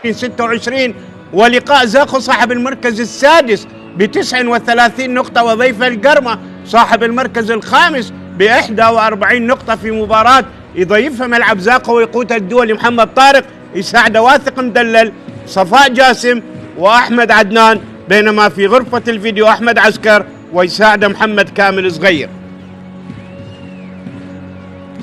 26. ولقاء زاخو صاحب المركز السادس ب39 نقطة، وضيف القرمة صاحب المركز الخامس ب41 نقطة في مباراة يضيفها ملعب زاخو ويقودها الدولي محمد طارق، يساعده واثق مدلل صفاء جاسم وأحمد عدنان، بينما في غرفة الفيديو أحمد عسكر ويساعده محمد كامل صغير.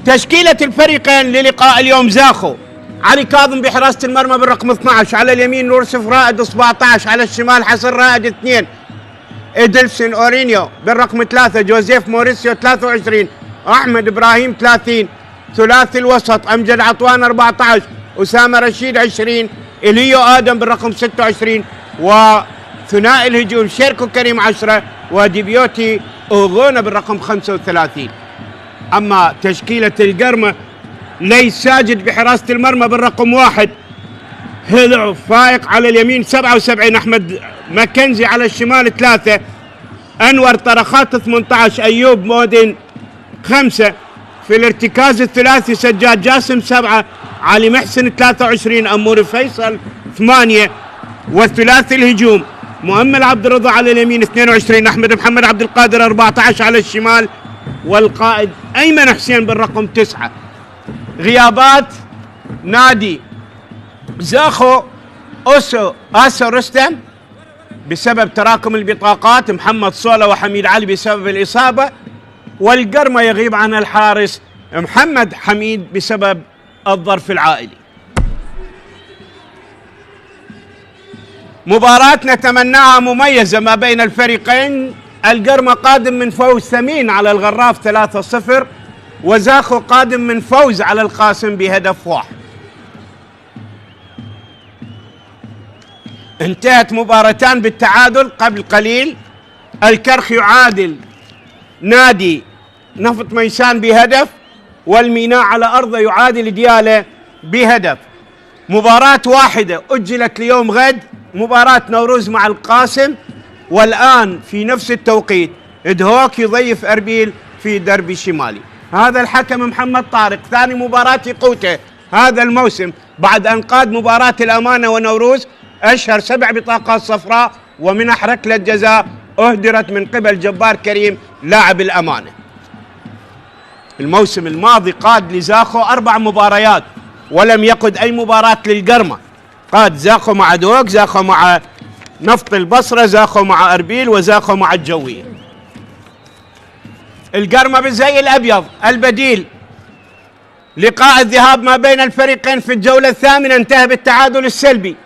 تشكيلة الفريقين للقاء اليوم: زاخو علي كاظم بحراسة المرمى بالرقم 12، على اليمين نورسف رائد 17، على الشمال حسن رائد 2، إدلسون أورينيو بالرقم 3، جوزيف موريسيو 23، أحمد إبراهيم 30. ثلاثي الوسط: أمجد عطوان 14، أسامة رشيد 20، إليو آدم بالرقم 26، وثنائي الهجوم شيركو كريم 10 وديبيوتي أوغونا بالرقم 35. أما تشكيلة القرمة: ليس ساجد بحراسة المرمى بالرقم 1، هلع فايق على اليمين 77، أحمد ماكنزي على الشمال 3، أنور طرخات 18، أيوب مودن 5. في الارتكاز الثلاثي: سجاد جاسم 7، علي محسن 23، أمور فيصل 8. والثلاثي الهجوم: مؤمل عبد الرضا على اليمين 22، أحمد محمد عبد القادر 14 على الشمال، والقائد أيمن حسين بالرقم 9. غيابات نادي زاخو: آسو رستم بسبب تراكم البطاقات، محمد صولة وحميد علي بسبب الإصابة، والقرمة يغيب عن الحارس محمد حميد بسبب الظرف العائلي. مباراة نتمناها مميزة ما بين الفريقين. القرمة قادم من فوز ثمين على الغراف 3-0، وزاخو قادم من فوز على القاسم بهدف 1. انتهت مباراتان بالتعادل قبل قليل. الكرخ يعادل نادي نفط ميسان بهدف، والميناء على أرضه يعادل ديالى بهدف. مباراة واحدة أجلت ليوم غد، مباراة نوروز مع القاسم، والآن في نفس التوقيت دهوك يضيف أربيل في دربي شمالي. هذا الحكم محمد طارق، ثاني مباراة يقوته هذا الموسم بعد أن قاد مباراة الأمانة ونوروز، أشهر 7 بطاقات صفراء ومنح ركلة جزاء أهدرت من قبل جبار كريم لاعب الأمانة. الموسم الماضي قاد لزاخو 4 مباريات ولم يقد أي مباراة للقرمة. قاد زاخو مع دوك، زاخو مع نفط البصرة، زاخو مع أربيل، وزاخو مع الجوية. القرمة بالزي الأبيض البديل: لقاء الذهاب ما بين الفريقين في الجولة الثامنة انتهى بالتعادل السلبي.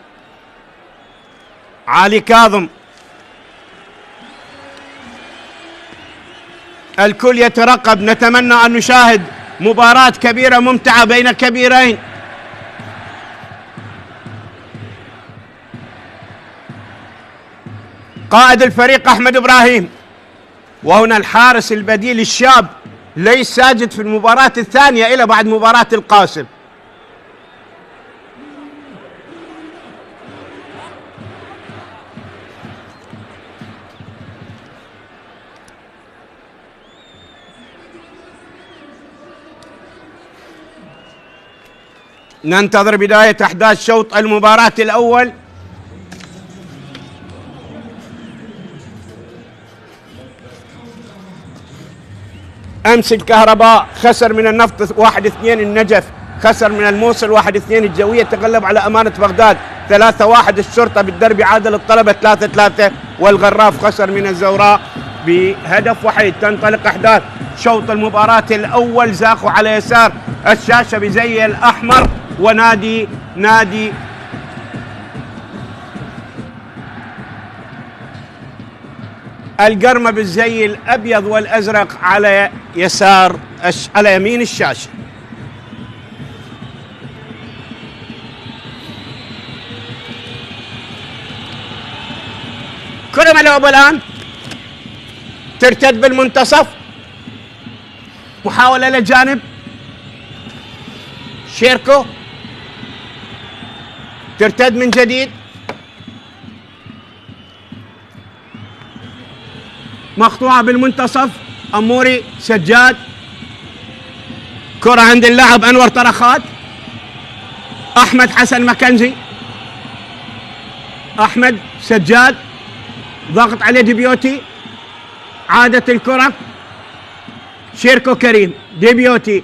علي كاظم: الكل يترقب، نتمنى أن نشاهد مباراة كبيرة ممتعة بين كبيرين. قائد الفريق أحمد إبراهيم، وهنا الحارس البديل الشاب ليس ساجد في المباراة الثانية إلى بعد مباراة القاسم. ننتظر بداية أحداث شوط المباراة الأول. أمس الكهرباء خسر من النفط 1-2، النجف خسر من الموصل 1-2، الجوية تغلب على أمانة بغداد 3-1، الشرطة بالدربي عادل الطلبة 3-3، والغراف خسر من الزوراء بهدف وحيد. تنطلق أحداث شوط المباراة الأول. زاخو على يسار الشاشة بزي الأحمر، ونادي القرمة بالزي الأبيض والأزرق على على يمين الشاشة. كرة ملعوبة الآن، ترتد بالمنتصف، محاولة للجانب، شيركو ترتد من جديد، مقطوعة بالمنتصف، أموري سجاد، كرة عند اللاعب أنور طرخات، أحمد حسن مكنزي أحمد سجاد، ضغط عليه ديبيوتي، عادت الكرة، شيركو كريم، ديبيوتي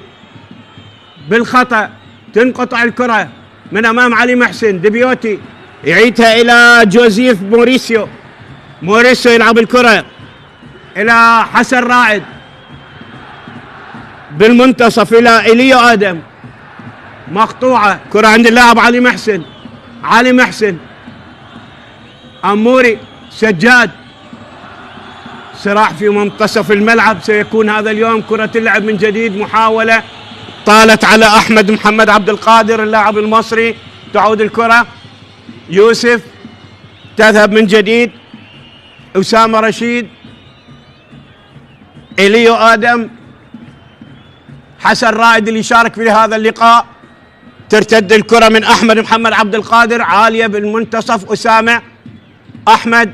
بالخطأ، تنقطع الكرة من أمام علي محسن، ديبيوتي يعيدها إلى جوزيف موريسيو، موريسيو يلعب الكرة إلى حسن رائد، بالمنتصف إلى إليو آدم، مقطوعة، كرة عند اللاعب علي محسن، علي محسن، أموري، سجاد، صراع في منتصف الملعب، سيكون هذا اليوم كرة اللعب من جديد، محاولة طالت على أحمد محمد عبد القادر اللاعب المصري، تعود الكرة، يوسف، تذهب من جديد، أسامة رشيد، إليو آدم، حسن رائد اللي شارك في هذا اللقاء، ترتد الكرة من أحمد محمد عبد القادر، عالية بالمنتصف، أسامة، أحمد،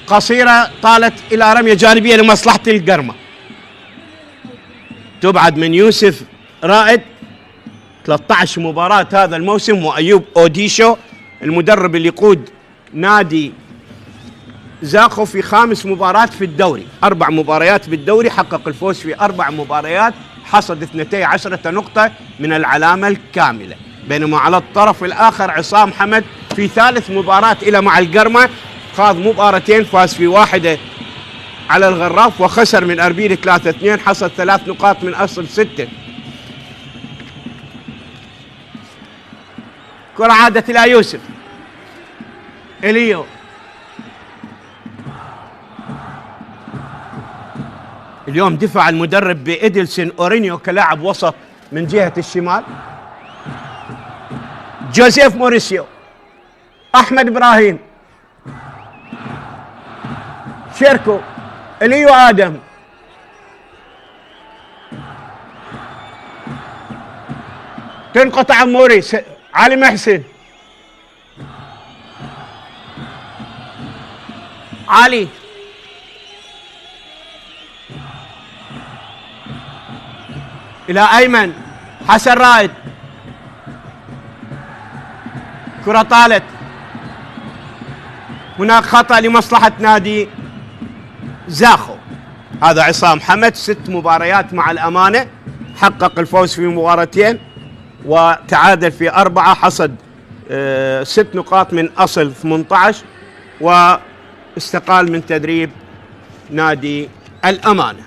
قصيرة طالت إلى رمية جانبية لمصلحة القرمة، تبعد من يوسف رائد. 13 مباراة هذا الموسم، وأيوب أوديشو المدرب اللي يقود نادي زاخو في 5 مباريات في الدوري، 4 مباريات بالدوري، حقق الفوز في 4 مباريات، حصد 12 نقطة من العلامة الكاملة. بينما على الطرف الآخر عصام حمد في 3 مباراة إلى مع القرمة، خاض مباراتين، فاز في واحدة على الغراف وخسر من أربيل 3-2، حصد 3 نقاط من أصل 6. كرة عادت إلى يوسف، إليو، اليوم دفع المدرب بإدلسون أورينيو كلاعب وسط من جهة الشمال، جوزيف موريسيو، أحمد إبراهيم، شيركو، إليو آدم، تنقطع موري، علي محسن، علي، إلى أيمن، حسن رائد، كرة طالت، هناك خطأ لمصلحة نادي زاخو. هذا عصام حمد 6 مباريات مع الأمانة، حقق الفوز في مباراتين وتعادل في 4، حصد 6 نقاط من أصل 18، واستقال من تدريب نادي الأمانة.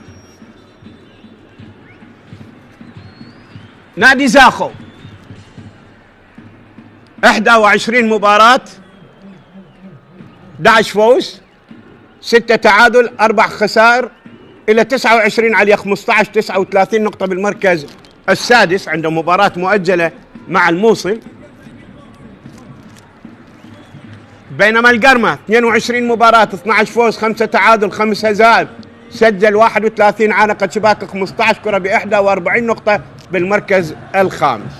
نادي زاخو 21 مباراة، 11 فوز، 6 تعادل، 4 خسائر، إلى 29 عليه 15، 39 نقطة بالمركز السادس، عنده مباراة مؤجلة مع الموصل. بينما القرمة 22 مباراة، 12 فوز، 5 تعادل، 5 هزائم، سجل 31 عانقة شباك، 15 كرة، ب 41 نقطة بالمركز الخامس.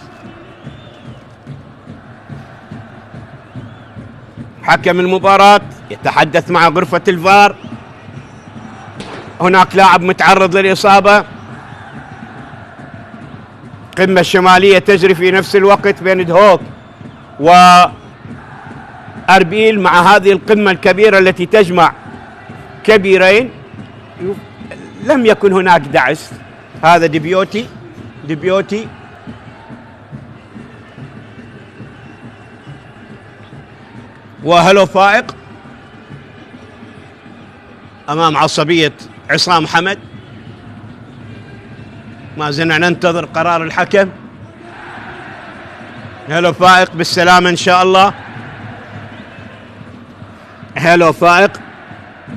حكم المباراة يتحدث مع غرفة الفار، هناك لاعب متعرض للإصابة. قمة الشمالية تجري في نفس الوقت بين دهوك وأربيل، مع هذه القمة الكبيرة التي تجمع كبيرين. لم يكن هناك دعس. هذا ديبيوتي وهلو فائق أمام عصبية عصام حمد. ما زلنا ننتظر قرار الحكم. هلو فائق بالسلامة إن شاء الله. هلو فائق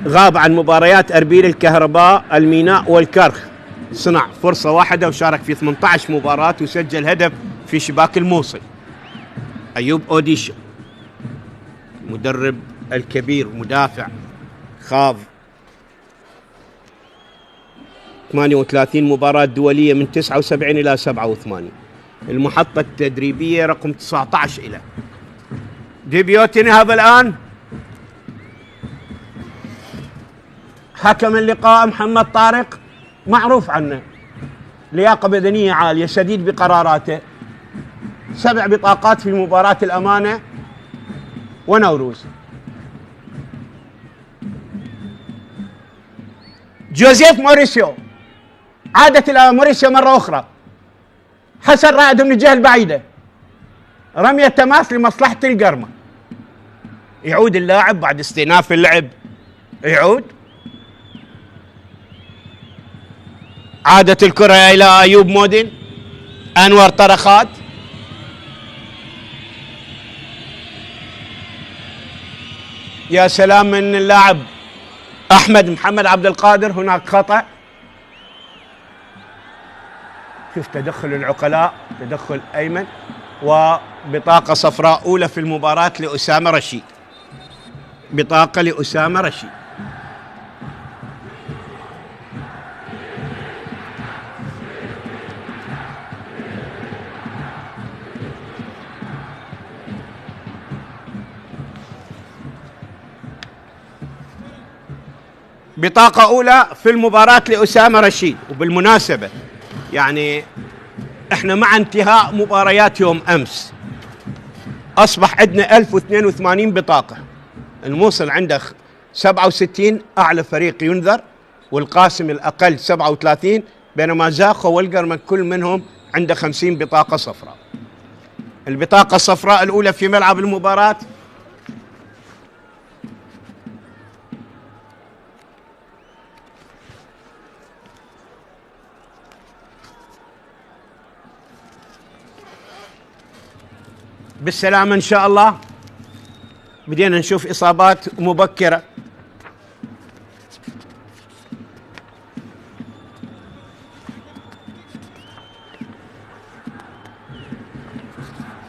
غاب عن مباريات أربيل، الكهرباء، الميناء والكرخ، صنع فرصة واحدة وشارك في 18 مباراة وسجل هدف في شباك الموصل. أيوب أوديشو مدرب الكبير، مدافع، خاض 38 مباراة دولية من 79 إلى 87. المحطة التدريبية رقم 19 إلى ديبيوتي. هذا الآن حكم اللقاء محمد طارق، معروف عنه لياقة بدنية عالية، شديد بقراراته، 7 بطاقات في مباراة الأمانة ونوروز. جوزيف موريسيو، عادت إلى موريسيو مرة أخرى. حسن رائد من الجهة البعيدة، رمية تماس لمصلحة القرمة. يعود اللاعب بعد استئناف اللعب، يعود. عادت الكرة إلى أيوب مودين، أنور طرخات، يا سلام من اللاعب أحمد محمد عبد القادر. هناك خطأ. شوف تدخل العقلاء، تدخل أيمن، وبطاقة صفراء أولى في المباراة لأسامة رشيد. بطاقة لأسامة رشيد. بطاقة أولى في المباراة لأسامة رشيد. وبالمناسبة يعني احنا مع انتهاء مباريات يوم أمس أصبح عندنا 1082 بطاقة. الموصل عنده 67، أعلى فريق ينذر، والقاسم الأقل 37، بينما زاخو والقرمة كل منهم عنده 50 بطاقة صفراء. البطاقة الصفراء الأولى في ملعب المباراة بالسلامة إن شاء الله. بدينا نشوف إصابات مبكرة.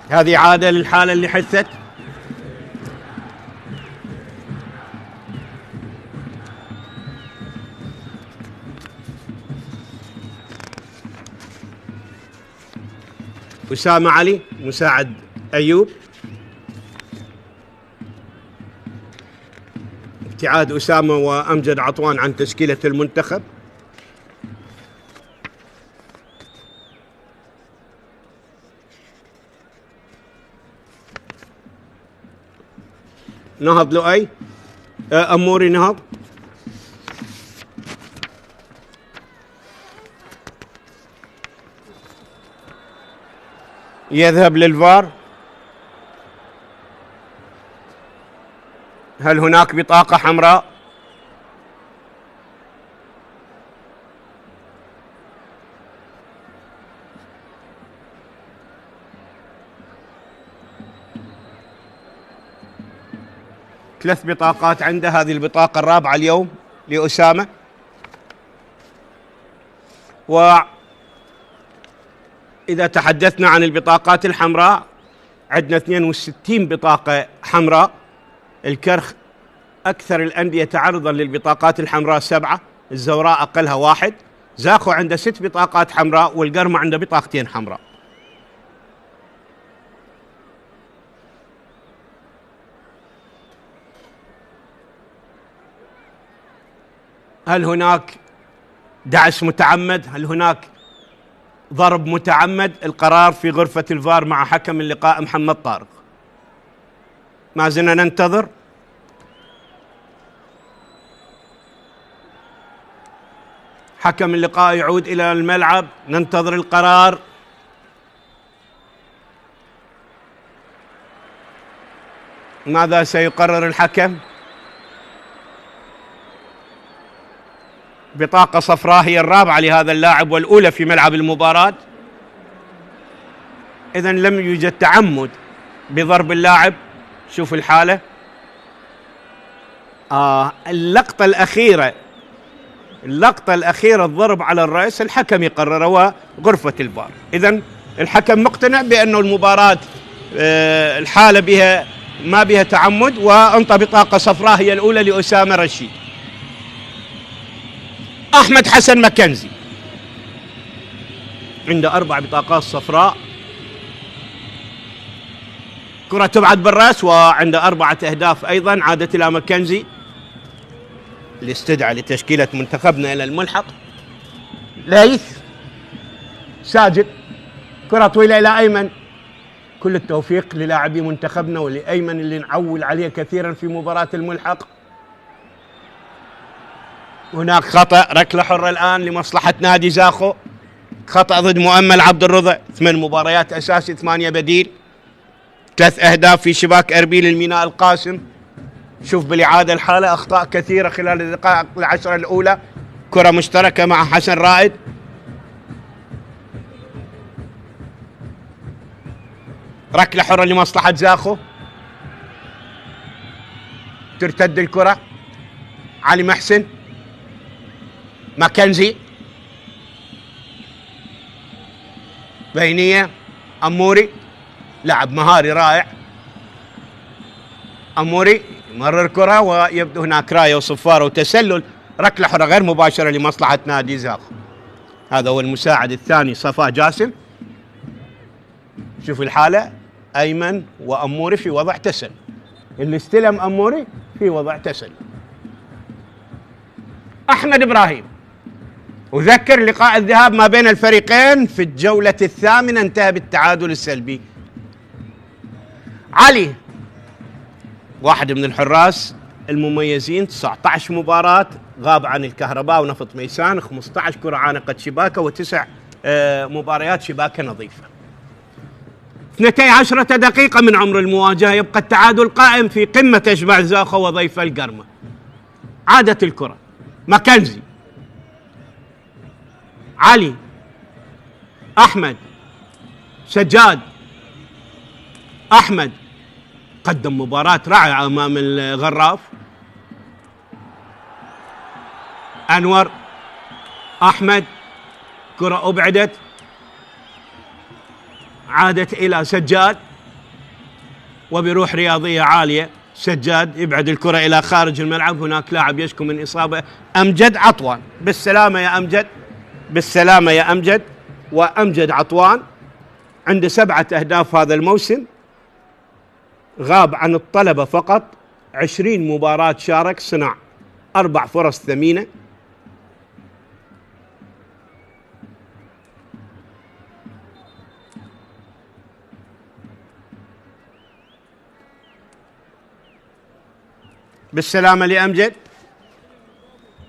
هذه عادة للحالة اللي حدثت. أسامة علي مساعد أيوب. ابتعاد أسامة وأمجد عطوان عن تشكيلة المنتخب. نهض لؤي، أموري نهض. يذهب للفار. هل هناك بطاقة حمراء؟ ثلاث بطاقات عنده، هذه البطاقة الرابعة اليوم لأسامة. وإذا تحدثنا عن البطاقات الحمراء عندنا 62 بطاقة حمراء. الكرخ أكثر الأندية تعرضا للبطاقات الحمراء 7، الزوراء أقلها 1. زاخو عنده 6 بطاقات حمراء، والقرمة عنده بطاقتين حمراء. هل هناك دعس متعمد؟ هل هناك ضرب متعمد؟ القرار في غرفة الفار مع حكم اللقاء محمد طارق. ما زلنا ننتظر. حكم اللقاء يعود إلى الملعب، ننتظر القرار. ماذا سيقرر الحكم؟ بطاقة صفراء هي الرابعة لهذا اللاعب والأولى في ملعب المباراة. إذن لم يوجد تعمد بضرب اللاعب. شوف الحالة. اللقطة الأخيرة الضرب على الرأس الحكم يقرر وغرفة الفار. إذن الحكم مقتنع بأنه المباراة الحالة بها ما بها تعمد، وأنطى بطاقة صفراء هي الأولى لأسامة رشيد. أحمد حسن مكنزي عنده 4 بطاقات صفراء. كرة تبعد بالرأس، وعنده 4 أهداف أيضا. عادت إلى مكنزي اللي استدعى لتشكيلة منتخبنا إلى الملحق. ليث ساجد، كرة طويلة إلى أيمن، كل التوفيق للاعبي منتخبنا ولأيمن اللي نعول عليه كثيرا في مباراة الملحق. هناك خطأ، ركلة حرة الآن لمصلحة نادي زاخو، خطأ ضد مؤمل عبد الرضا. 8 مباريات أساسي 8 بديل، 3 أهداف في شباك أربيل الميناء القاسم. شوف بالإعادة الحالة أخطاء كثيرة خلال الدقائق العشرة الأولى. كرة مشتركة مع حسن رائد، ركلة حرة لمصلحة زاخو، ترتد الكرة. علي محسن، ماكنزي، بينية، أموري، لاعب مهاري رائع. أموري يمرر كرة ويبدو هناك راية وصفارة وتسلل. ركلة حرة غير مباشرة لمصلحة نادي زاخو. هذا هو المساعد الثاني صفاء جاسم. شوف الحالة، أيمن وأموري في وضع تسلل، اللي استلم أموري في وضع تسلل. أحمد إبراهيم، أذكر لقاء الذهاب ما بين الفريقين في الجولة الثامنة انتهى بالتعادل السلبي. علي، واحد من الحراس المميزين، 19 مباراة غاب عن الكهرباء ونفط ميسان، 15 كرة عانقت شباكه و9 مباريات شباكه نظيفة. 12 دقيقة من عمر المواجهة، يبقى التعادل قائم في قمة اشباع زاخو وضيف القرمة. عادت الكرة، ماكنزي، علي، أحمد، سجاد. أحمد قدم مباراة رائعة أمام الغراف. أنور، أحمد، كرة أبعدت، عادت إلى سجاد، وبروح رياضية عالية سجاد يبعد الكرة إلى خارج الملعب. هناك لاعب يشكو من إصابة، أمجد عطوان. بالسلامة يا أمجد، بالسلامة يا أمجد. وأمجد عطوان عنده 7 أهداف هذا الموسم، غاب عن الطلبة فقط. 20 مباراة شارك، صنع 4 فرص ثمينة. بالسلامة لأمجد.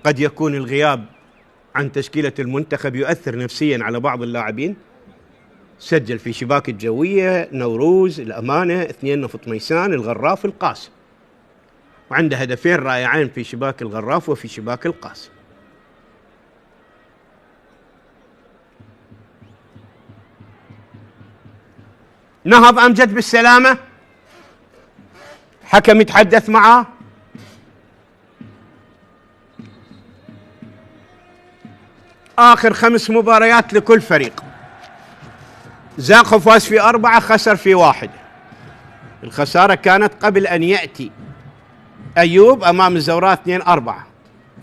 قد يكون الغياب عن تشكيلة المنتخب يؤثر نفسيا على بعض اللاعبين. سجل في شباك الجوية، نوروز، الأمانة، 2 نفط ميسان، الغراف، القاسم، وعنده هدفين رائعين في شباك الغراف وفي شباك القاسم. نهض أمجد بالسلامة، حكم يتحدث معه. آخر 5 مباريات لكل فريق، زاخو فاز في 4، خسر في 1. الخسارة كانت قبل أن يأتي أيوب أمام الزوراء 2-4.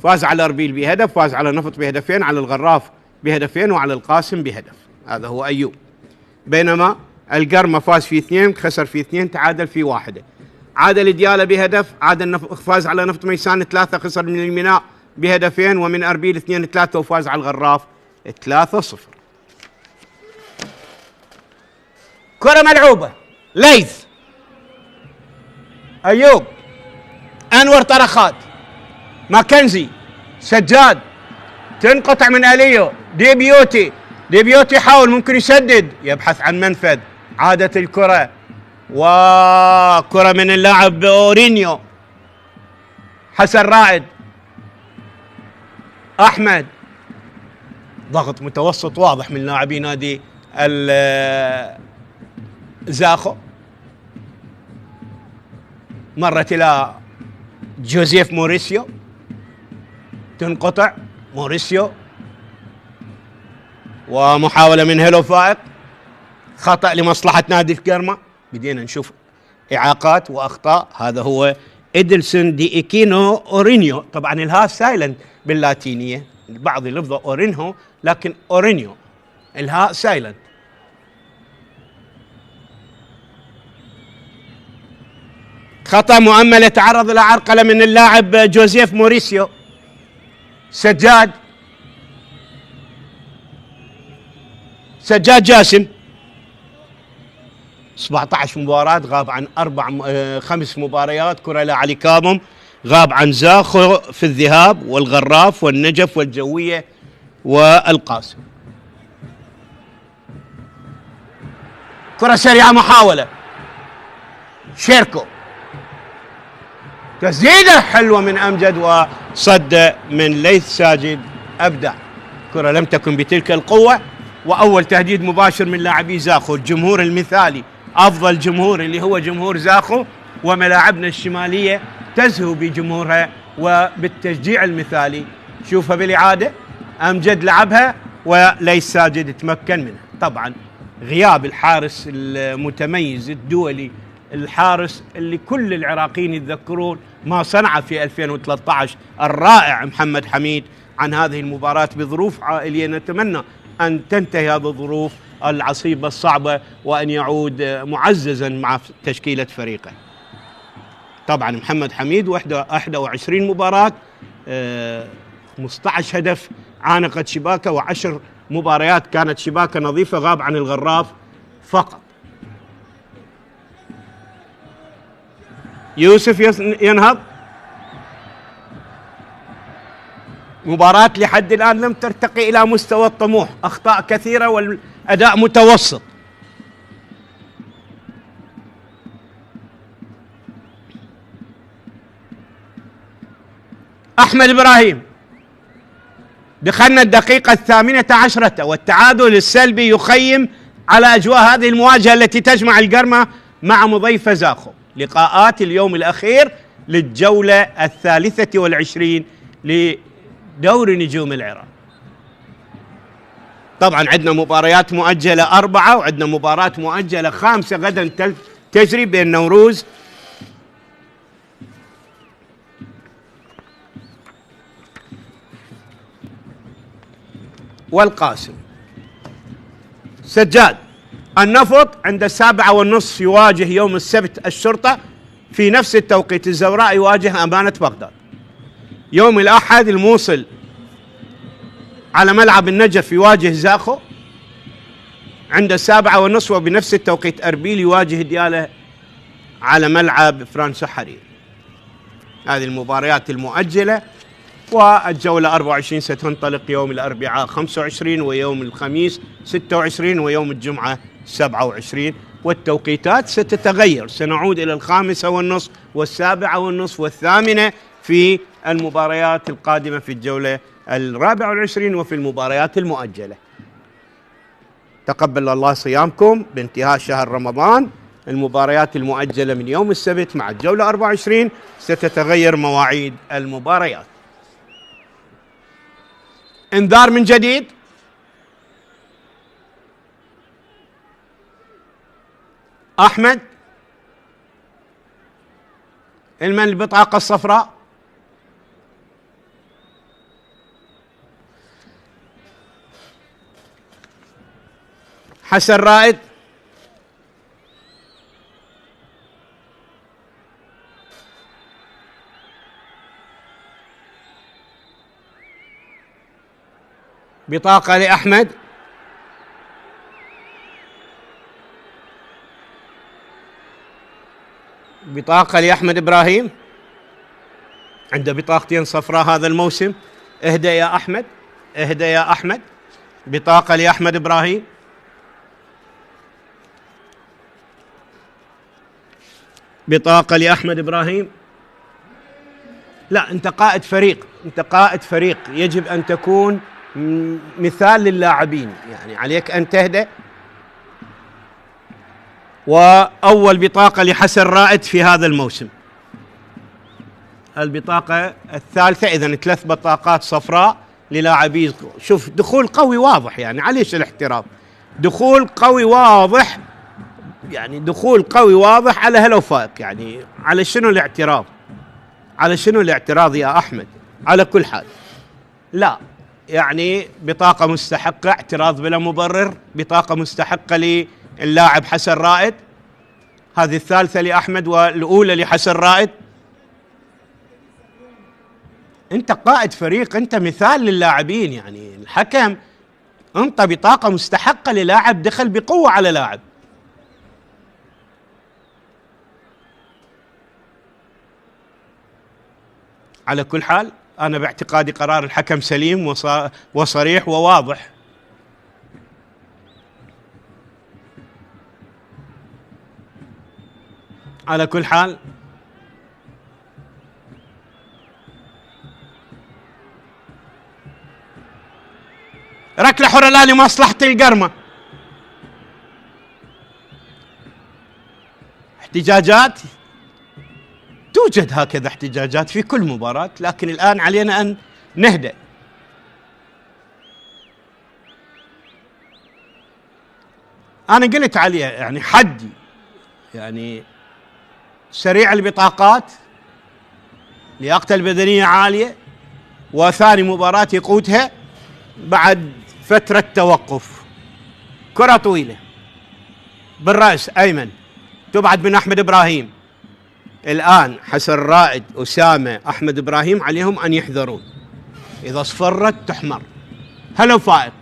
فاز على أربيل بهدف، فاز على نفط بهدفين، على الغراف بهدفين، وعلى القاسم بهدف. هذا هو أيوب. بينما القرمة فاز في 2، خسر في 2، تعادل في 1. عادل ديالة بهدف، فاز على نفط ميسان 3، خسر من الميناء بهدفين، ومن أربيل 2-3، وفاز على الغراف 3-0. كرة ملعوبة، ليث، أيوب، أنور طرخات، ماكنزي، سجاد، تنقطع من أليو، ديبيوتي حاول، ممكن يسدد، يبحث عن منفذ. عادت الكرة، وكرة من اللاعب أورينيو. حسن رائد، أحمد. ضغط متوسط واضح من لاعبي نادي زاخو. مرت إلى جوزيف موريسيو، تنقطع. موريسيو، ومحاولة من هيلو فائق، خطأ لمصلحة نادي القرمة. بدينا نشوف إعاقات وأخطاء. هذا هو إدلسون دي إيكينو أورينيو. طبعا الها سايلنت باللاتينية، البعض يلفظه أورينهو لكن أورينيو، الهاء سايلنت. خطأ مؤمل، يتعرض إلى عرقلة من اللاعب جوزيف موريسيو. سجاد جاسم، 17 مباراة، غاب عن 5 مباريات. كرة لعلي كاظم، غاب عن زاخو في الذهاب والغراف والنجف والجوية والقاسم. كرة سريعة، محاولة شيركو، تسديدة حلوة من أمجد وصد من ليث ساجد، أبدع. كرة لم تكن بتلك القوة، وأول تهديد مباشر من لاعبي زاخو. الجمهور المثالي، أفضل جمهور اللي هو جمهور زاخو، وملاعبنا الشمالية تزهو بجمهورها وبالتشجيع المثالي. شوفها بالإعادة، أمجد لعبها وليث ساجد تمكن منها. طبعا غياب الحارس المتميز الدولي، الحارس اللي كل العراقيين يتذكرون ما صنعه في 2013 الرائع محمد حميد، عن هذه المباراة بظروف عائلية. نتمنى أن تنتهي هذه الظروف العصيبة الصعبة وأن يعود معززا مع تشكيلة فريقه. طبعا محمد حميد 21 مباراة، 15 هدف عانقت شباكه، و10 مباريات كانت شباكه نظيفة، غاب عن الغراف فقط. يوسف ينهض. مباراة لحد الآن لم ترتقي إلى مستوى الطموح، أخطاء كثيرة والأداء متوسط. أحمد إبراهيم، دخلنا الدقيقة 18 والتعادل السلبي يخيم على أجواء هذه المواجهة التي تجمع القرمة مع مضيفة زاخو. لقاءات اليوم الأخير للجولة 23 لدور نجوم العراق. طبعا عندنا مباريات مؤجلة 4 وعندنا مباراة مؤجلة 5 غدا تجري بين نوروز والقاسم. سجاد، النفط عند 7:30 يواجه يوم السبت الشرطة، في نفس التوقيت الزوراء يواجه أمانة بغداد. يوم الأحد الموصل على ملعب النجف يواجه زاخو عند 7:30، وبنفس التوقيت أربيل يواجه ديالى على ملعب فرانسو حرير. هذه المباريات المؤجلة. والجولة 24 ستنطلق يوم الأربعاء 25 ويوم الخميس 26 ويوم الجمعة 27، والتوقيتات ستتغير. سنعود إلى 5:30 و7:30 و8 في المباريات القادمة في الجولة 24 وفي المباريات المؤجلة. تقبل الله صيامكم بانتهاء شهر رمضان. المباريات المؤجلة من يوم السبت مع الجولة 24 ستتغير مواعيد المباريات. انذار من جديد. أحمد، المن البطاقة الصفراء؟ حسن رائد، بطاقة لأحمد. بطاقة لأحمد إبراهيم، عنده بطاقتين صفراء هذا الموسم. اهدى يا أحمد، اهدى يا أحمد. بطاقة لأحمد إبراهيم. بطاقة لأحمد إبراهيم. لا، أنت قائد فريق، أنت قائد فريق، يجب أن تكون مثال للاعبين، يعني عليك أن تهدأ. وأول بطاقة لحسن رائد في هذا الموسم. البطاقة الثالثة، إذن 3 بطاقات صفراء للاعبي. شوف دخول قوي واضح، يعني عليش الاحتراف، دخول قوي واضح، يعني دخول قوي واضح على هلو فايق. يعني على شنو الاعتراض؟ على شنو الاعتراض يا أحمد؟ على كل حال لا، يعني بطاقة مستحقة، اعتراض بلا مبرر، بطاقة مستحقة للاعب حسن رائد. هذه الثالثة لأحمد والأولى لحسن رائد. أنت قائد فريق، أنت مثال للاعبين، يعني الحكم أنت بطاقة مستحقة للاعب دخل بقوة على لاعب. على كل حال أنا باعتقادي قرار الحكم سليم وصريح وواضح. على كل حال ركلة حرة لا لمصلحة القرمة. احتجاجات توجد هكذا احتجاجات في كل مباراة، لكن الآن علينا أن نهدأ. أنا قلت عليه يعني حدي، يعني سريع البطاقات، لياقته البدنية عالية، وثاني مباراة يقودها بعد فترة توقف. كرة طويلة بالرأس أيمن تبعد من أحمد إبراهيم. الآن حسن رائد، أسامة، أحمد إبراهيم عليهم أن يحذرون، إذا اصفرت تحمر. هلو فائق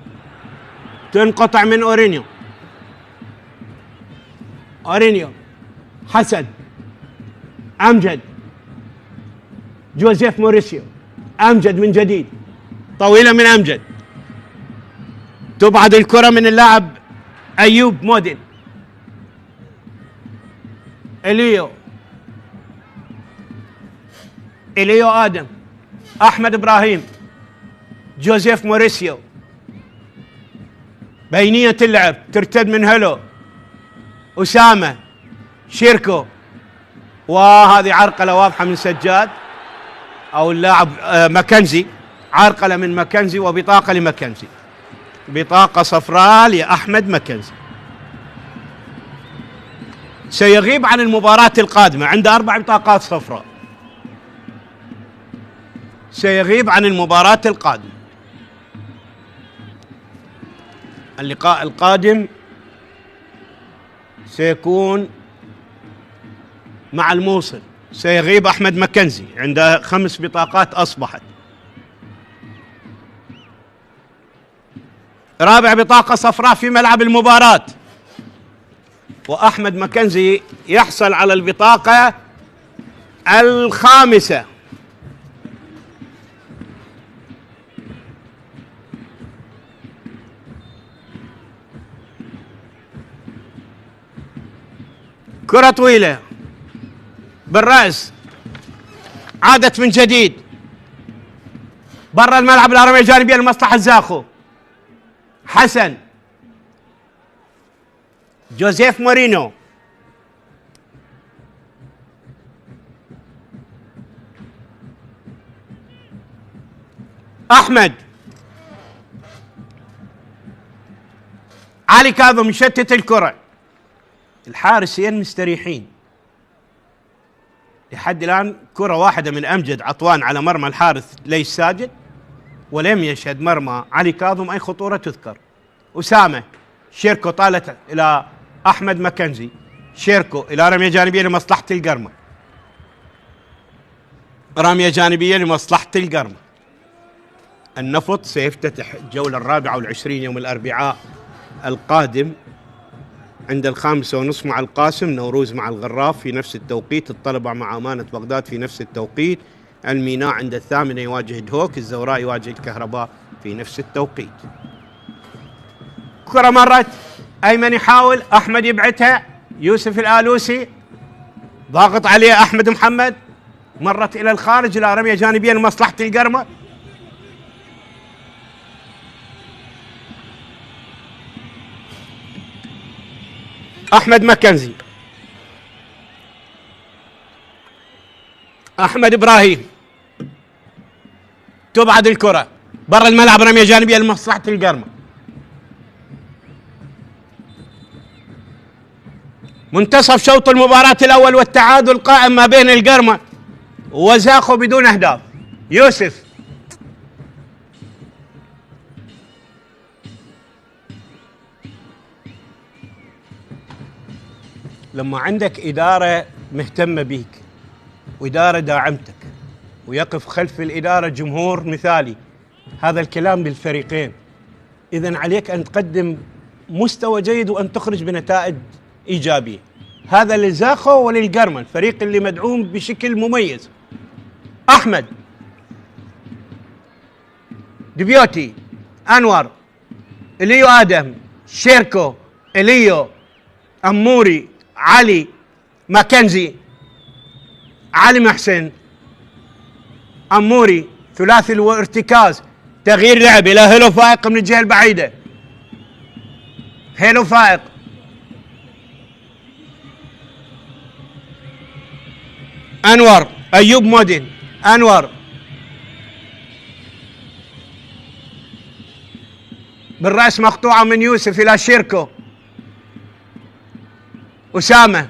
تنقطع من أورينيو. أورينيو، حسن، أمجد، جوزيف موريسيو، أمجد من جديد، طويلة من أمجد، تبعد الكرة من اللاعب أيوب مودن. إليو آدم، أحمد إبراهيم، جوزيف موريسيو، بينية اللعب ترتد من هلو، أسامة، شيركو، وهذه عرقلة واضحة من سجاد أو اللاعب ماكنزي، عرقلة من ماكنزي وبطاقة لماكنزي، بطاقة صفراء لأحمد ماكنزي. سيغيب عن المباراة القادمة، عنده 4 بطاقات صفراء، سيغيب عن المباراة القادمة. اللقاء القادم سيكون مع الموصل، سيغيب أحمد ماكنزي، عنده 5 بطاقات أصبحت. رابع بطاقة صفراء في ملعب المباراة، وأحمد ماكنزي يحصل على البطاقة الخامسة. كرة طويلة بالرأس، عادت من جديد برا الملعب، الرمية الجانبية لمصلحة زاخو. حسن، جوزيف مورينو، أحمد، علي كاظم يشتت الكرة. الحارسين مستريحين لحد الآن. كرة واحدة من أمجد عطوان على مرمى الحارس ليس ساجد، ولم يشهد مرمى علي كاظم أي خطورة تذكر. أسامة، شيركو طالت إلى أحمد ماكنزي، شيركو إلى رمية جانبية لمصلحة القرمة، رمية جانبية لمصلحة القرمة. النفط سيفتتح الجولة 24 يوم الأربعاء القادم عند 5:30 مع القاسم، نوروز مع الغراف في نفس التوقيت، الطلبة مع أمانة بغداد في نفس التوقيت، الميناء عند 8 يواجه دهوك، الزوراء يواجه الكهرباء في نفس التوقيت. كرة مرت، أيمن يحاول، أحمد يبعتها، يوسف الآلوسي ضاغط عليه أحمد محمد، مرت إلى الخارج إلى رمية جانبية لمصلحة القرمة. أحمد ماكنزي، أحمد إبراهيم، تبعد الكرة برا الملعب، رمية جانبية لمصلحة القرمة. منتصف شوط المباراة الأول والتعادل قائم ما بين القرمة وزاخو بدون أهداف. يوسف، لما عندك إدارة مهتمة بيك وإدارة داعمتك ويقف خلف الإدارة جمهور مثالي، هذا الكلام للفريقين، إذن عليك أن تقدم مستوى جيد وأن تخرج بنتائج إيجابية. هذا لزاخو وللقرمة، الفريق اللي مدعوم بشكل مميز. أحمد دبيوتي، أنور، إليو آدم، شيركو، إليو، أموري، علي، ماكنزي، علي محسن، أموري، ثلاثي الارتكاز، تغيير لعب إلى هيلو فائق من الجهة البعيدة. هيلو فائق، أنور، أيوب مودن، أنور بالرأس مقطوعة من يوسف إلى شيركو، أسامة،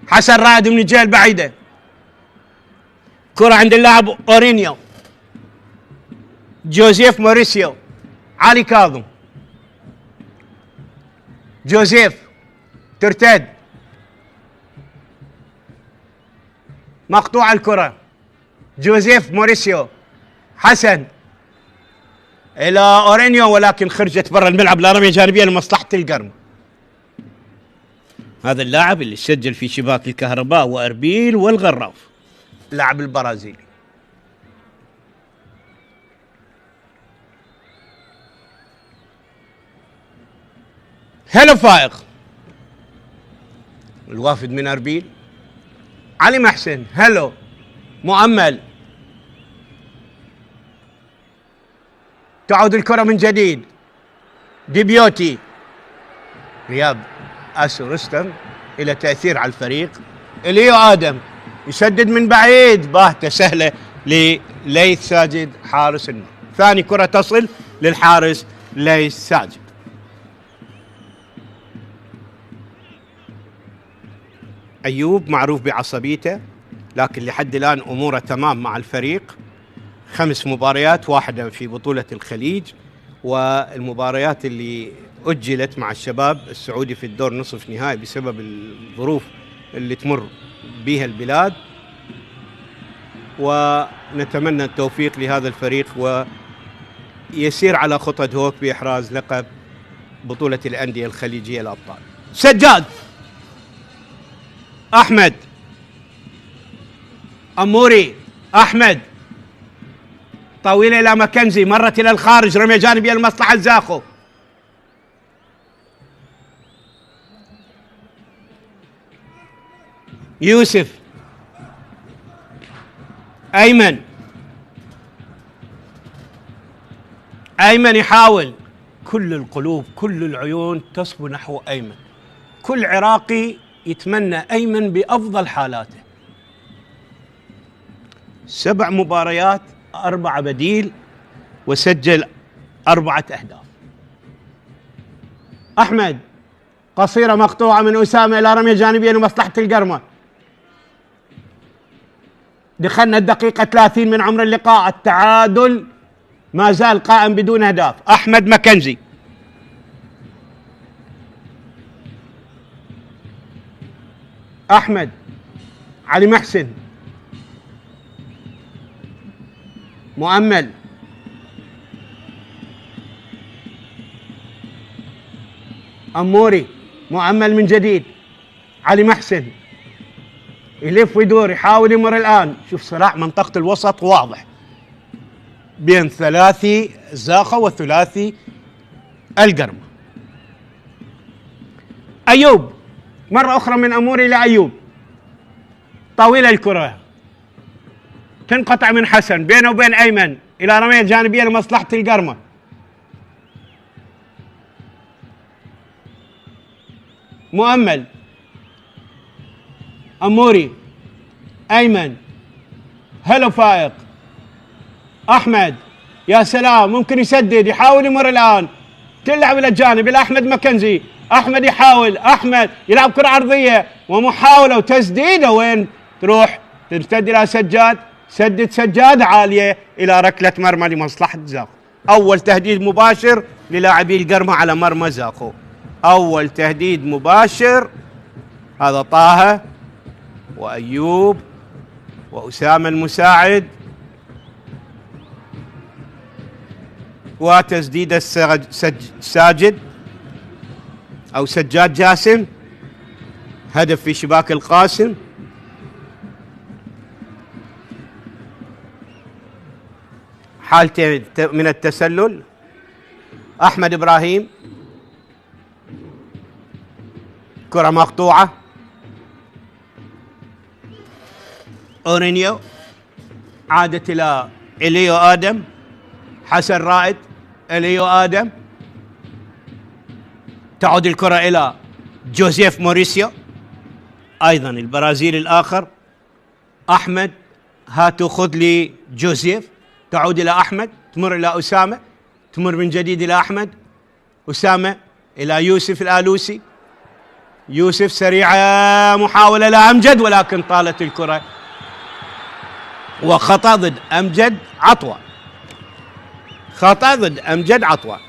حسن رائد من الجهة البعيدة، كرة عند اللاعب أورينيو، جوزيف موريسيو، علي كاظم، جوزيف ترتد، مقطوع الكرة، جوزيف موريسيو، حسن إلى أورينيو ولكن خرجت برا الملعب، لا رمية جانبية لمصلحة القرم. هذا اللاعب اللي سجل في شباك الكهرباء وأربيل والغراف، اللاعب البرازيلي. هلو فائق، الوافد من أربيل، علي محسن، هلو، مؤمل، تعود الكرة من جديد، ديبيوتي، رياض أسو رستم إلى تأثير على الفريق، إليو آدم يسدد من بعيد، باهتة سهلة لليث ساجد حارس المرمى. ثاني كرة تصل للحارس ليث ساجد. أيوب معروف بعصبيته، لكن لحد الآن أموره تمام مع الفريق. 5 مباريات، واحدة في بطولة الخليج، والمباريات اللي أجلت مع الشباب السعودي في الدور نصف نهائي بسبب الظروف اللي تمر بها البلاد. ونتمنى التوفيق لهذا الفريق ويسير على خطى هوك بإحراز لقب بطولة الأندية الخليجية الأبطال. سجاد، أحمد، أموري، أحمد، طويلة إلى ماكنزي، مرت إلى الخارج، رمية جانبية لمصلحة زاخو. يوسف، أيمن، أيمن يحاول، كل القلوب كل العيون تصبو نحو أيمن، كل عراقي يتمنى أيمن بأفضل حالاته. 7 مباريات، 4 بديل، وسجل 4 أهداف. أحمد، قصيرة مقطوعة من أسامة إلى رمية جانبية لمصلحة القرمة. دخلنا الدقيقة 30 من عمر اللقاء، التعادل ما زال قائم بدون أهداف. أحمد ماكنزي، أحمد، علي محسن، مؤمل، أموري، مؤمل من جديد، علي محسن يلف ويدور يحاول يمر الآن. شوف صراع منطقة الوسط واضح بين ثلاثي زاخو وثلاثي القرمة. أيوب، مرة أخرى من أموري لأيوب، طويلة الكرة تنقطع من حسن بينه وبين أيمن إلى رمية جانبية لمصلحة القرمة. مؤمل، أموري، أيمن، هلو فائق، أحمد، يا سلام، ممكن يسدد، يحاول يمر الآن، تلعب إلى الجانب إلى أحمد ماكنزي. أحمد يحاول، أحمد يلعب كرة عرضية ومحاولة وتسديدة، وين تروح؟ ترتد إلى سجاد، سدد سجاد عالية إلى ركلة مرمى لمصلحة زاخو. أول تهديد مباشر للاعبي القرمة على مرمى زاخو، أول تهديد مباشر. هذا طه وأيوب وأسامة المساعد، وتسديد ساجد أو سجاد جاسم، هدف في شباك القاسم. حالتين من التسلل. أحمد إبراهيم، كرة مقطوعة. أورينيو، عادت إلى إليو آدم. حسن رائد، إليو آدم. تعود الكرة إلى جوزيف موريسيو، أيضا البرازيلي الآخر. أحمد، هاتوا خذ لي جوزيف. تعود إلى أحمد، تمر إلى أسامة، تمر من جديد إلى أحمد. أسامة إلى يوسف الآلوسي. يوسف سريعة، محاولة لأمجد ولكن طالت الكرة وخطأ ضد أمجد عطوة. خطأ ضد أمجد عطوة.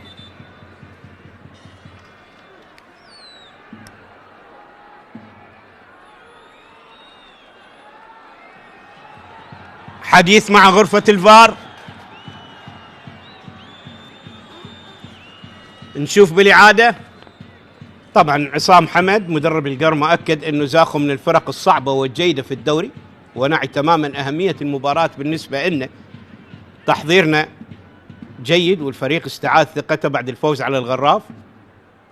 حديث مع غرفة الفار. نشوف بالإعادة. طبعا عصام حمد مدرب القرمة أكد أنه زاخو من الفرق الصعبة والجيدة في الدوري، ونعي تماما أهمية المباراة بالنسبة لنا. تحضيرنا جيد والفريق استعاد ثقته بعد الفوز على الغراف،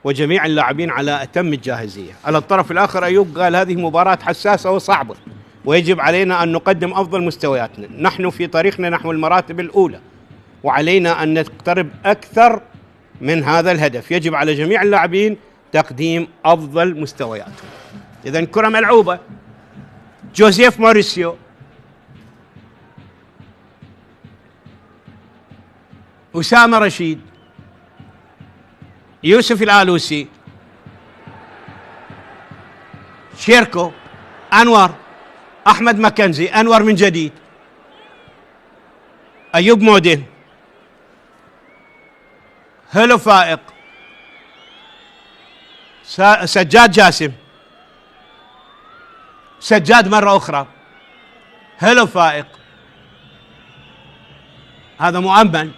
وجميع اللاعبين على أتم الجاهزية. على الطرف الآخر أيوب قال هذه مباراة حساسة وصعبة، ويجب علينا أن نقدم أفضل مستوياتنا. نحن في طريقنا نحو المراتب الأولى، وعلينا أن نقترب أكثر من هذا الهدف. يجب على جميع اللاعبين تقديم أفضل مستوياتهم. إذن كرة ملعوبة. جوزيف موريسيو، أسامة رشيد، يوسف الآلوسي، شيركو، أنور، أحمد مكنزي، أنور من جديد، أيوب مودين، هلو فائق، سجاد جاسم، سجاد مرة أخرى، هلو فائق، هذا مؤمن،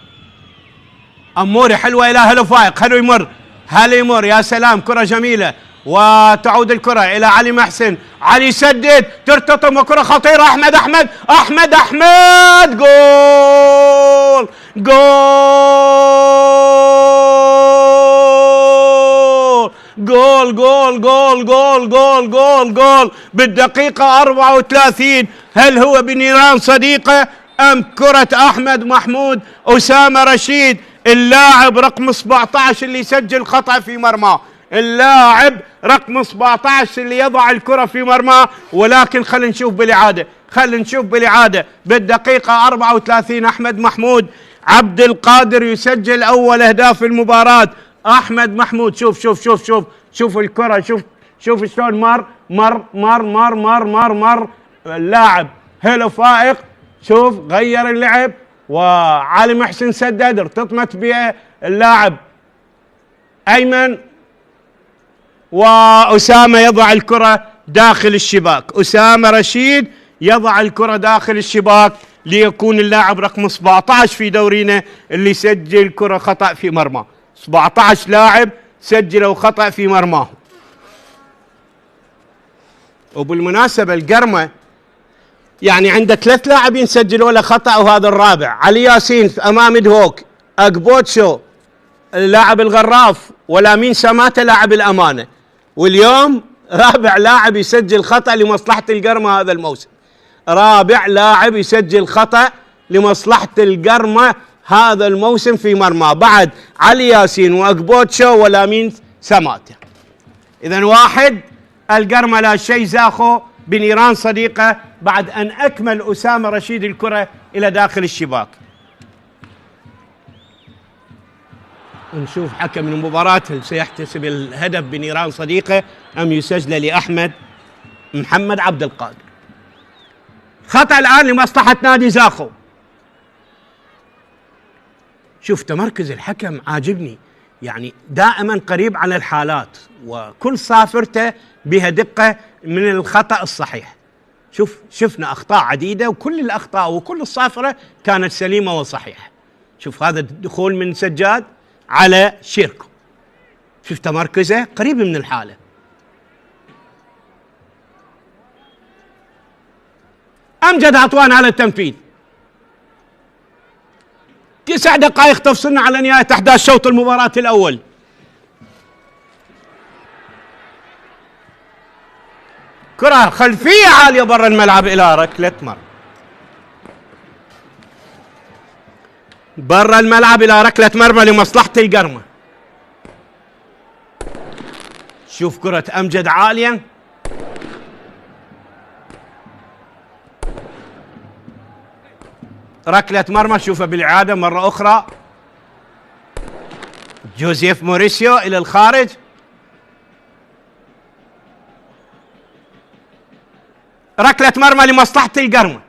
أموري حلوة إلى هلو فائق، هلو يمر، هلو يمر، يا سلام، كرة جميلة. وتعود الكرة إلى علي محسن، علي يسدد، ترتطم وكرة خطيرة. أحمد أحمد أحمد أحمد، جول جول جول جول جول جول جول جول بالدقيقة 34. هل هو بنيران صديقة أم كرة أحمد محمود أسامة رشيد اللاعب رقم 17 اللي يسجل خطأ في مرماه؟ اللاعب رقم 17 اللي يضع الكرة في مرماه. ولكن خلينا نشوف بالإعادة بالدقيقة 34 أحمد محمود عبد القادر يسجل أول أهداف المباراة. أحمد محمود، شوف الكرة، شوف شلون مر اللاعب هيلو فائق، شوف غير اللعب، وعلي محسن سدد، ارتطمت به اللاعب أيمن، وأسامة يضع الكرة داخل الشباك. أسامة رشيد يضع الكرة داخل الشباك ليكون اللاعب رقم 17 في دورينا اللي يسجل كرة خطأ في مرماه. 17 لاعب سجلوا خطأ في مرماه. وبالمناسبة القرمة يعني عنده 3 لاعبين سجلوا له خطأ وهذا الرابع. علي ياسين أمام دهوك، أقبوتشو اللاعب الغراف، ولامين سماتة لاعب الأمانة. واليوم رابع لاعب يسجل خطأ لمصلحة القرمة هذا الموسم. رابع لاعب يسجل خطأ لمصلحة القرمة هذا الموسم في مرمى، بعد علي ياسين وأقبوتشو ولامين سماتة. إذن 1 القرمة لا شيء، زاخو بنيران صديقة بعد أن أكمل أسامة رشيد الكرة إلى داخل الشباك. نشوف حكم المباراة هل سيحتسب الهدف بنيران صديقة أم يسجل لأحمد محمد عبد القادر. خطأ الآن لمصلحة نادي زاخو. شوف تمركز الحكم عاجبني، يعني دائما قريب على الحالات، وكل صافرته بها دقة من الخطأ الصحيح. شفنا أخطاء عديدة، وكل الأخطاء وكل الصافرة كانت سليمة وصحيحة. شوف هذا الدخول من سجاد على شيركو، شوف تمركزه قريب من الحالة. أمجد عطوان على التنفيذ، 9 دقائق تفصلنا على نهاية أحداث شوط المباراة الأول. كرة خلفية عالية برا الملعب إلى ركلة مرمى. برا الملعب إلى ركلة مرمى لمصلحة القرمة. شوف كرة أمجد عالية، ركلة مرمى. شوفها بالإعادة مرة أخرى. جوزيف موريسيو إلى الخارج. ركلة مرمى لمصلحة القرمة.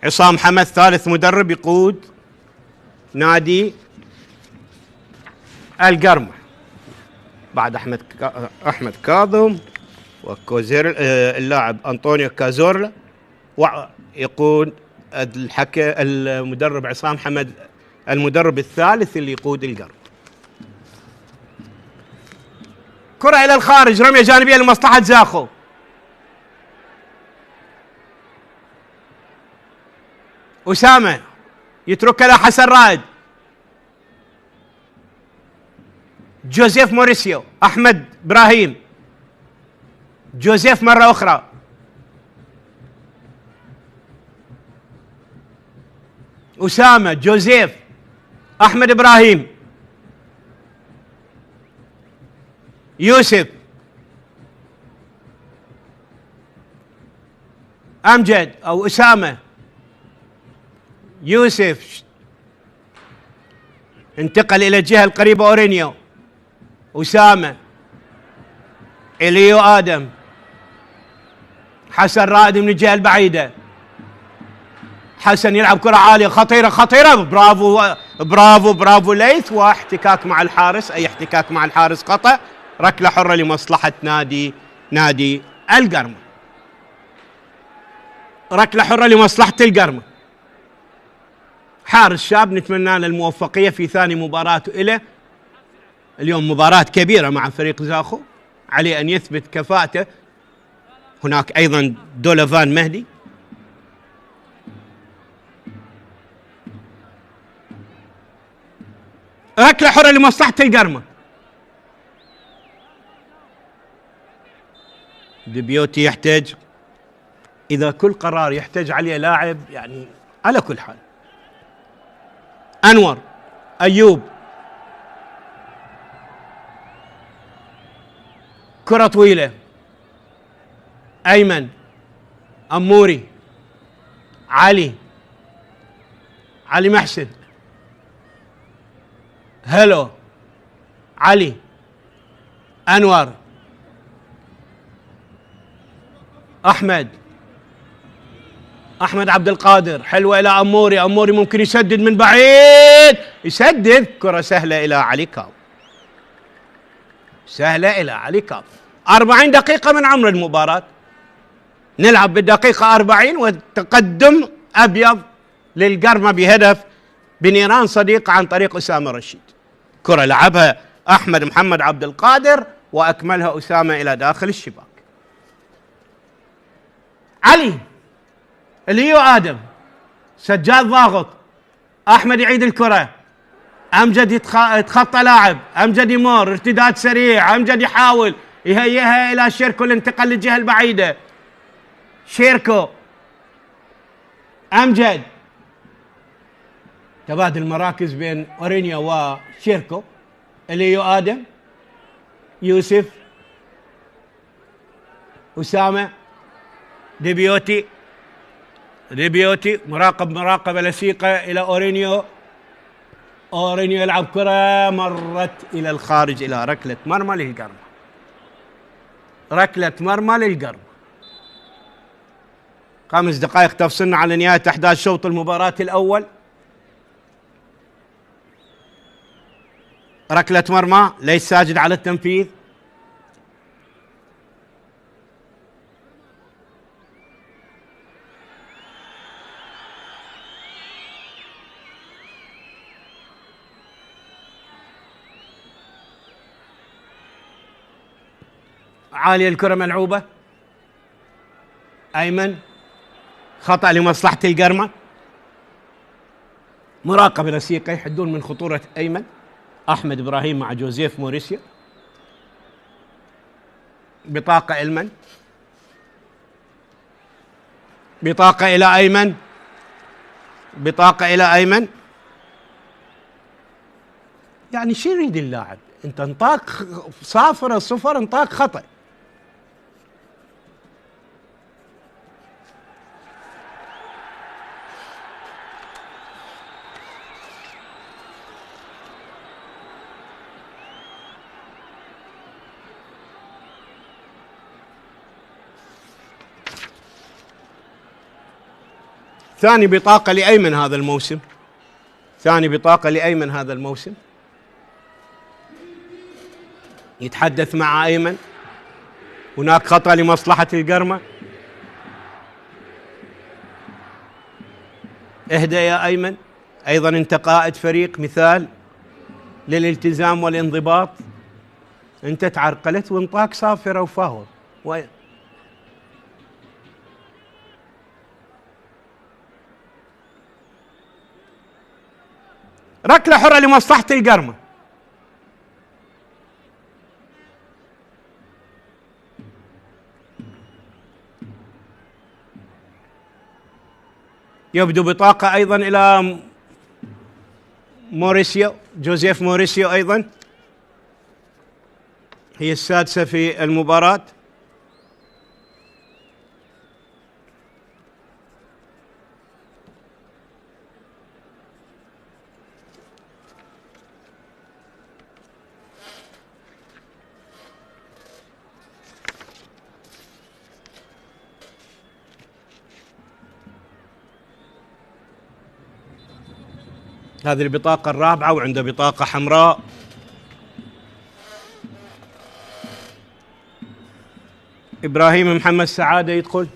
عصام حمد ثالث مدرب يقود نادي القرمة بعد أحمد كاظم وكوزير اللاعب أنطونيو كازورلا، ويقود المدرب عصام حمد المدرب الثالث اللي يقود القرمة. كرة إلى الخارج، رمية جانبية لمصلحة زاخو. أسامة يتركها لحسن رائد. جوزيف موريسيو، أحمد إبراهيم، جوزيف مرة أخرى. أسامة، جوزيف، أحمد إبراهيم، يوسف، أمجد أو أسامة، يوسف انتقل إلى الجهة القريبة أورينيو، أسامة، إليو آدم، حسن رائد من الجهة البعيدة. حسن يلعب كرة عالية خطيرة خطيرة، برافو برافو برافو ليث، واحتكاك مع الحارس، أي احتكاك مع الحارس خطأ. ركلة حرة لمصلحة نادي القرمة. ركلة حرة لمصلحة القرمة. حارس شاب نتمنى له الموفقية في ثاني مباراة له. اليوم مباراة كبيرة مع فريق زاخو، عليه أن يثبت كفاءته. هناك أيضا دولوفان مهدي. ركلة حرة لمصلحة القرمة. ديبيوتي يحتاج، إذا كل قرار يحتاج عليه لاعب يعني على كل حال. أنور، أيوب، كرة طويلة، أيمن، أموري، علي محسن، هلو، علي، أنور، أحمد عبد القادر، حلوة إلى أموري ممكن يسدد من بعيد، يسدد. كرة سهلة إلى علي كاظم، 40 دقيقة من عمر المباراة، نلعب بالدقيقة 40 والتقدم أبيض للقرمة بهدف بنيران صديق عن طريق أسامة رشيد. كرة لعبها أحمد محمد عبد القادر وأكملها أسامة إلى داخل الشباك. علي، اليو آدم، سجاد ضاغط، أحمد يعيد الكرة، أمجد يتخطى لاعب، أمجد يمر، ارتداد سريع، أمجد يحاول يهيئها إلى شيركو الانتقال للجهة البعيدة. شيركو، أمجد، تبادل المراكز بين أورينيو وشيركو. اليو آدم، يوسف، أسامة، ديبيوتي، مراقبة لصيقة إلى أورينيو يلعب كرة مرت إلى الخارج إلى ركلة مرمى للقرمة. 5 دقائق تفصلنا على نهاية أحداث شوط المباراة الأول. ركلة مرمى، ليس ساجد على التنفيذ. عالية الكرة ملعوبة، أيمن خطأ لمصلحة القرمة. مراقبة لصيقة يحدون من خطورة أيمن. أحمد إبراهيم مع جوزيف موريسيو. بطاقة أيمن، بطاقة إلى أيمن، بطاقة إلى أيمن. يعني شو يريد اللاعب؟ أنت انطاك 0-0، انطاك خطأ. ثاني بطاقة لأيمن هذا الموسم، ثاني بطاقة لأيمن هذا الموسم. يتحدث مع أيمن. هناك خطأ لمصلحة القرمة. اهدأ يا أيمن، أيضا أنت قائد فريق مثال للالتزام والانضباط. أنت تعرقلت وانطاك 0 وفاول. ركلة حرة لمصلحة القرمة. يبدو بطاقة أيضا إلى موريسيو، جوزيف موريسيو أيضا، هي السادسة في المباراة. هذه البطاقة الرابعة وعنده بطاقة حمراء. إبراهيم محمد سعادة يدخل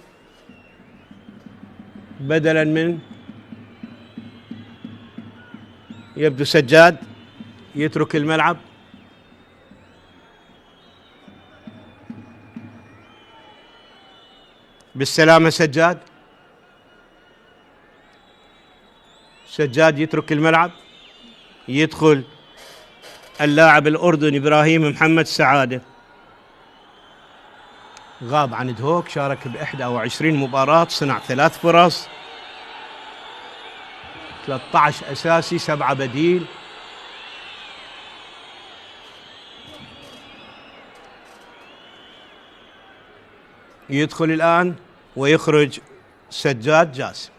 بدلا من، يبدو سجاد يترك الملعب. بالسلامة سجاد. سجاد يترك الملعب. يدخل اللاعب الأردني إبراهيم محمد سعادة. غاب عن دهوك، شارك ب21 مباراة، صنع 3 فرص، 13 أساسي 7 بديل. يدخل الآن ويخرج سجاد جاسم.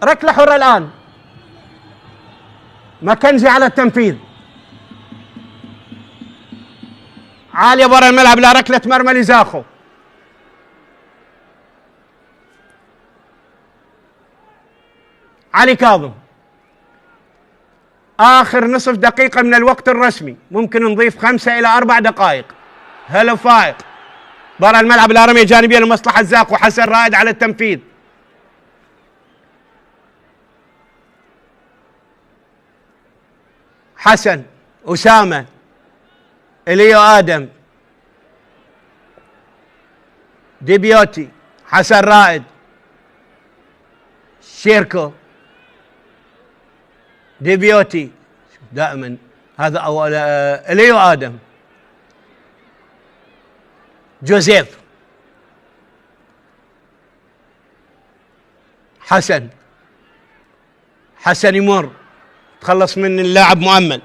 ركلة حرة الآن، ماكنزي على التنفيذ. عالية برا الملعب، لا ركلة مرمى لزاخو. علي كاظم، آخر نصف دقيقة من الوقت الرسمي، ممكن نضيف 5 إلى 4 دقائق. هلا فائق برا الملعب، لا رمية جانبية لمصلحة زاخو. حسن رائد على التنفيذ. حسن، أسامة، إليو آدم، ديبيوتي، حسن رائد، شيركو، ديبيوتي، دائما هذا أول، إليو آدم، جوزيف، حسن يمر، تخلص من اللاعب مؤمل.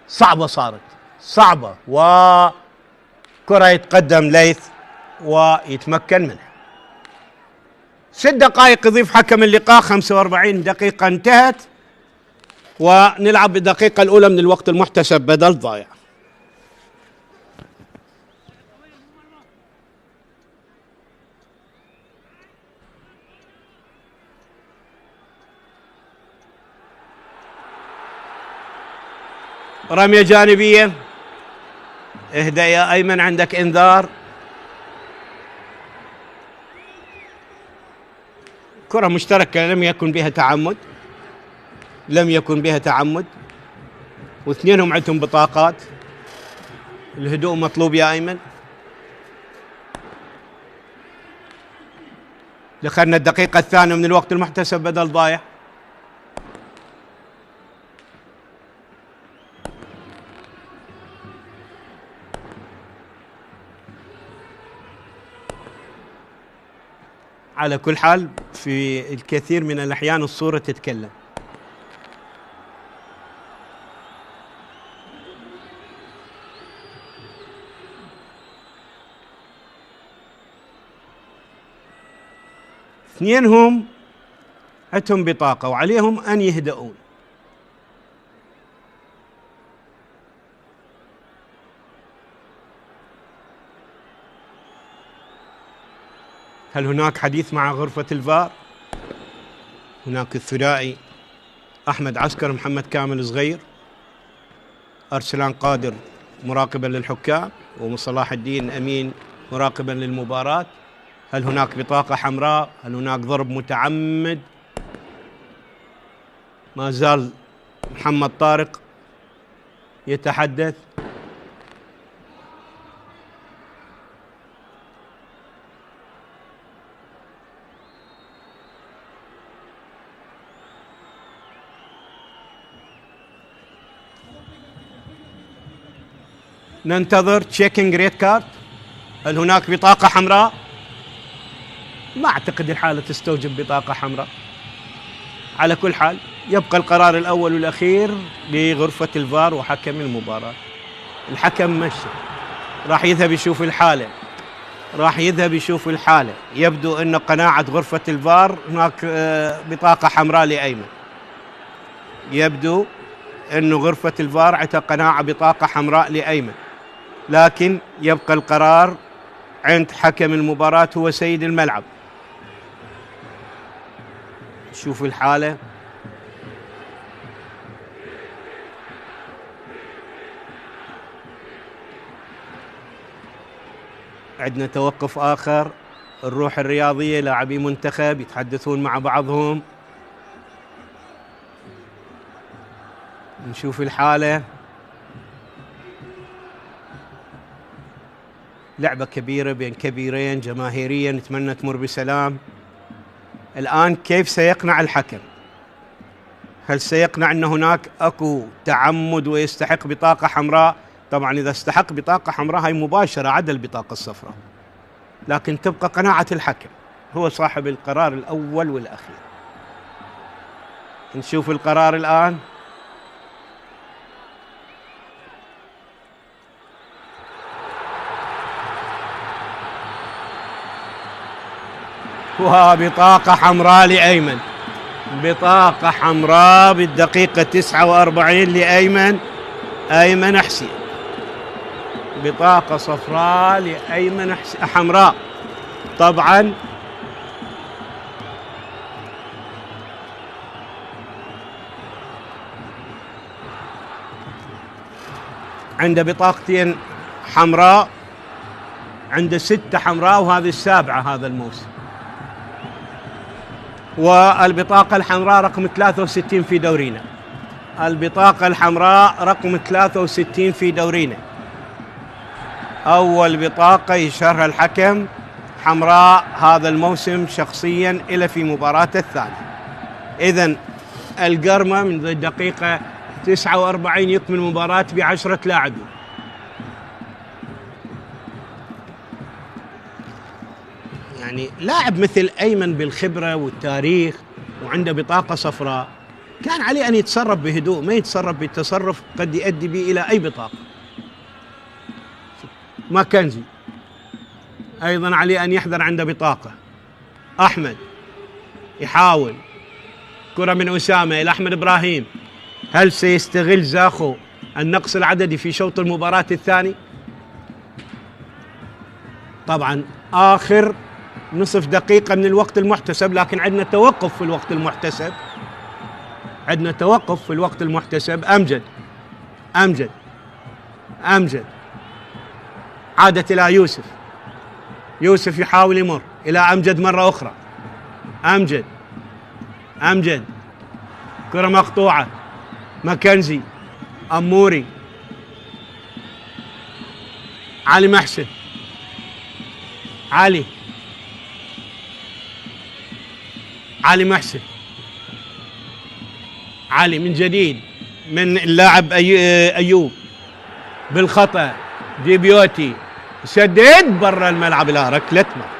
صعبة، صارت صعبة، وكرة يتقدم ليث ويتمكن منها. 6 دقائق يضيف حكم اللقاء، 45 دقيقة انتهت، ونلعب بالدقيقة الأولى من الوقت المحتسب بدل ضايع. رمية جانبية. اهدأ يا أيمن، عندك إنذار. كرة مشتركة لم يكن بها تعمد، لم يكن بها تعمد، واثنينهم عندهم بطاقات. الهدوء مطلوب يا أيمن. دخلنا الدقيقة الثانية من الوقت المحتسب بدل ضايع. على كل حال في الكثير من الأحيان الصورة تتكلم. اثنينهم عندهم بطاقة وعليهم أن يهدؤون. هل هناك حديث مع غرفة الفار؟ هناك الثنائي أحمد عسكر محمد كامل صغير، أرسلان قادر مراقبا للحكام، وصلاح الدين أمين مراقبا للمباراة. هل هناك بطاقة حمراء؟ هل هناك ضرب متعمد؟ ما زال محمد طارق يتحدث. ننتظر تشيكينج ريد كارد. هل هناك بطاقة حمراء؟ ما أعتقد الحالة تستوجب بطاقة حمراء. على كل حال يبقى القرار الأول والأخير لغرفة الفار وحكم المباراة. الحكم مشي، راح يذهب يشوف الحالة، يبدو أن قناعة غرفة الفار هناك بطاقة حمراء لأيمن. يبدو أن غرفة الفار عندها قناعة بطاقة حمراء لأيمن، لكن يبقى القرار عند حكم المباراة هو سيد الملعب. شوف الحالة. عندنا توقف آخر، الروح الرياضية، لاعبي منتخب يتحدثون مع بعضهم. نشوف الحالة. لعبة كبيرة بين كبيرين جماهيريا، نتمنى تمر بسلام. الآن كيف سيقنع الحكم؟ هل سيقنع أن هناك أكو تعمد ويستحق بطاقة حمراء؟ طبعا إذا استحق بطاقة حمراء هاي مباشرة عدا البطاقة الصفراء، لكن تبقى قناعة الحكم، هو صاحب القرار الأول والأخير. نشوف القرار الآن. وبطاقة حمراء لأيمن، بطاقة حمراء بالدقيقة 49 لأيمن، أيمن حسين. بطاقة صفراء لأيمن حمراء. طبعا عنده بطاقتين حمراء، عنده 6 حمراء وهذه السابعة هذا الموسم. والبطاقة الحمراء رقم 63 في دورينا، البطاقة الحمراء رقم 63 في دورينا. أول بطاقة يشهرها الحكم حمراء هذا الموسم شخصيا إلى في مباراته الثانية. إذن القرمة من الدقيقة 49 يكمل مباراة ب10 لاعبين. يعني لاعب مثل أيمن بالخبرة والتاريخ وعنده بطاقة صفراء كان عليه أن يتصرف بهدوء، ما يتصرف بالتصرف قد يؤدي به إلى أي بطاقة. ماكنزي أيضا عليه أن يحذر، عنده بطاقة. أحمد يحاول، كرة من أسامة إلى أحمد إبراهيم. هل سيستغل زاخو النقص العددي في شوط المباراة الثاني؟ طبعا آخر نصف دقيقة من الوقت المحتسب، لكن عندنا توقف في الوقت المحتسب، عندنا توقف في الوقت المحتسب. أمجد عادت إلى يوسف يحاول يمر إلى أمجد مرة أخرى. أمجد كرة مقطوعة. ماكنزي، أموري، علي محسن، علي علي محسن، علي من جديد من اللاعب أيوب بالخطأ، ديبيوتي سدد برا الملعب، لا ركلة مرمى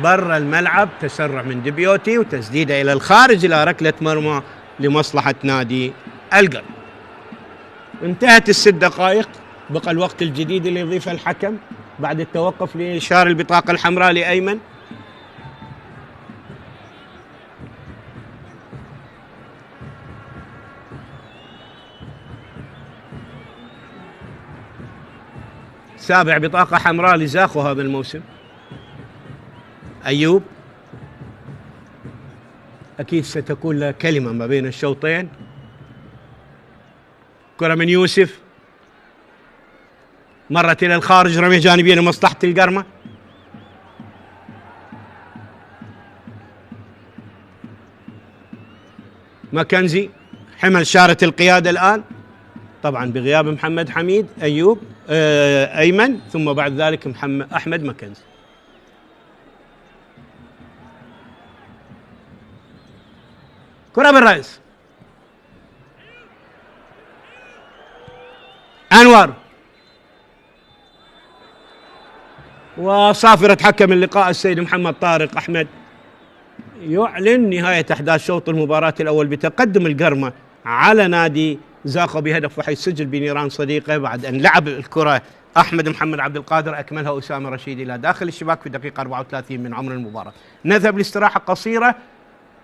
برا الملعب، تسرع من ديبيوتي وتسديده إلى الخارج إلى ركلة مرمى لمصلحة نادي القرن. انتهت ال6 دقائق، بقى الوقت الجديد اللي يضيفه الحكم بعد التوقف لإشارة البطاقة الحمراء لأيمن. سابع بطاقة حمراء لزاخو هذا الموسم. أيوب أكيد ستكون له كلمة ما بين الشوطين. كرة من يوسف مرت إلى الخارج، رمية جانبية لمصلحة القرمة. ماكنزي حمل شارة القيادة الآن، طبعا بغياب محمد حميد. أيوب أيمن، ثم بعد ذلك أحمد ماكنزي. كرة بالرأس، أنور، وصافرة حكم اللقاء السيد محمد طارق أحمد يعلن نهاية أحداث شوط المباراة الأول بتقدم القرمة على نادي زاخو بهدف، وحيث سجل بنيران صديقه بعد أن لعب الكرة أحمد محمد عبد القادر، أكملها أسامة رشيد إلى داخل الشباك في دقيقة 34 من عمر المباراة. نذهب لاستراحة قصيرة،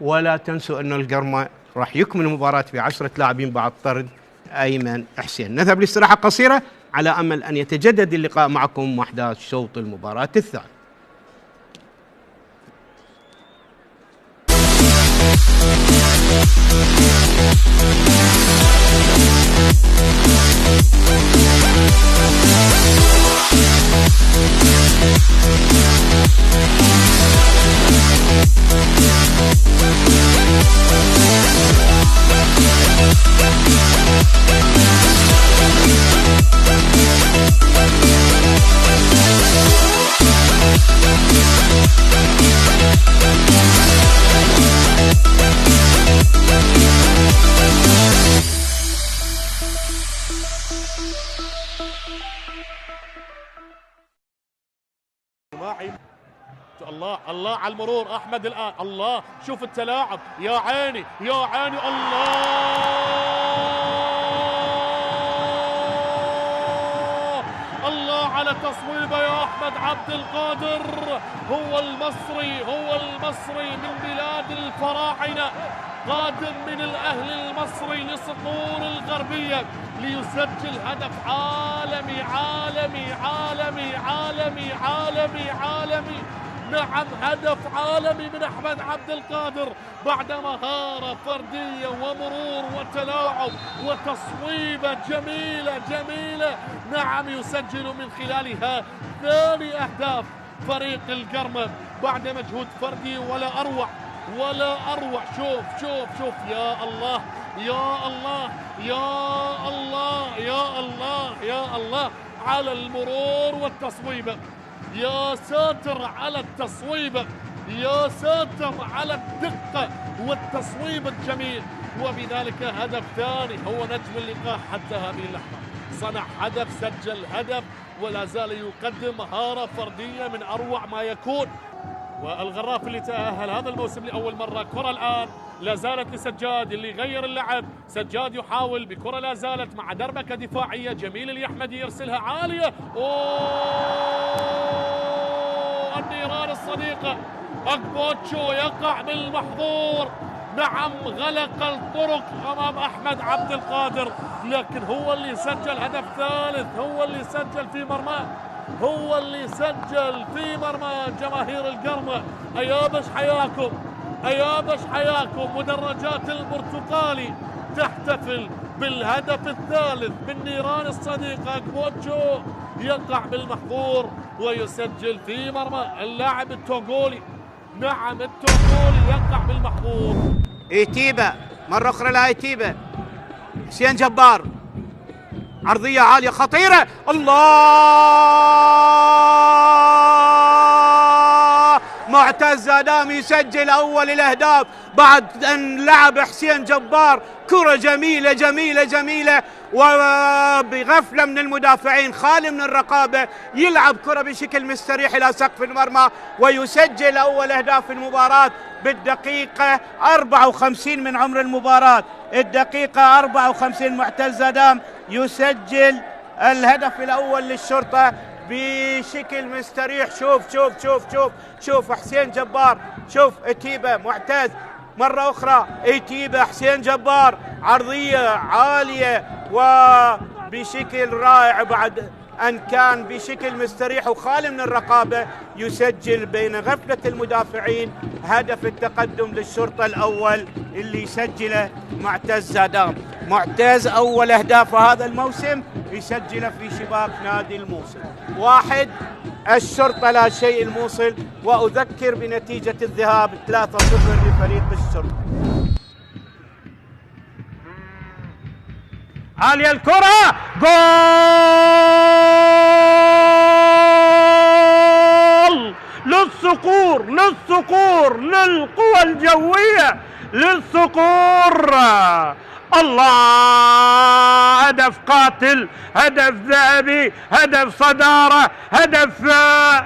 ولا تنسوا أن القرمة راح يكمل المباراة ب10 لاعبين بعد طرد أيمن حسين. نذهب لاستراحة قصيرة على أمل أن يتجدد اللقاء معكم وأحداث شوط المباراة الثاني. الله الله على المرور احمد الان، الله شوف التلاعب، يا عيني يا عيني، الله الله على تصويبه يا احمد عبد القادر. هو المصري من بلاد الفراعنه، قادم من الاهل المصري لصقور الغربيه ليسجل هدف عالمي عالمي عالمي عالمي عالمي عالمي. نعم، هدف عالمي من أحمد عبد القادر بعد مهارة فردية ومرور وتلاعب وتصويبة جميلة. نعم، يسجل من خلالها ثاني أهداف فريق القرمة بعد مجهود فردي ولا أروع. شوف يا الله يا الله يا الله يا الله يا الله على المرور والتصويبة. يا ساتر على التصويبة، يا ساتر على الدقة والتصويب الجميل، وبذلك هدف ثاني. هو نجم اللقاء حتى هذه اللحظة، صنع هدف، سجل هدف، ولا زال يقدم مهارة فردية من أروع ما يكون. والغراف اللي تأهل هذا الموسم لأول مرة، كرة الآن لا زالت لسجاد اللي غير اللعب. سجاد يحاول بكرة لا زالت مع دربكة دفاعية. جميل اليحمدي يرسلها عالية، النيران الصديقة. أكبوتشو يقع بالمحظور. نعم، غلق الطرق أمام أحمد عبد القادر، لكن هو اللي سجل هدف ثالث، هو اللي سجل في مرماه، هو اللي سجل في مرمى جماهير القرمة. أيابش حياكم مدرجات البرتقالي تحتفل بالهدف الثالث من نيران الصديقة. أكبوتشو يقع بالمحظور ويسجل في مرمى اللاعب التوغولي. نعم، التوغولي يقع بالمحظور. إيتيبا مرة أخرى لها إيتيبا، حسين جبار، عرضية عالية خطيرة، الله معتز زادام يسجل أول الأهداف بعد أن لعب حسين جبار كرة جميلة جميلة جميلة، وبغفلة من المدافعين خالي من الرقابة يلعب كرة بشكل مستريح إلى سقف المرمى ويسجل أول أهداف المباراة بالدقيقة 54 من عمر المباراة. الدقيقة 54 معتز زادام يسجل الهدف الأول للشرطة بشكل مستريح. شوف شوف شوف شوف شوف حسين جبار، شوف اتيبة معتز مرة أخرى، اتيبة حسين جبار عرضية عالية وبشكل رائع بعد أن كان بشكل مستريح وخالي من الرقابة يسجل بين غفلة المدافعين هدف التقدم للشرطة الأول اللي يسجله معتز زادام. معتز أول أهداف هذا الموسم يسجله في شباك نادي الموصل. 1 الشرطة لا شيء الموصل، وأذكر بنتيجة الذهاب 3-0 لفريق الشرطة. عالية الكرة، جول للصقور للصقور للقوى الجوية للصقور. الله، هدف قاتل، هدف ذهبي، هدف صدارة، هدف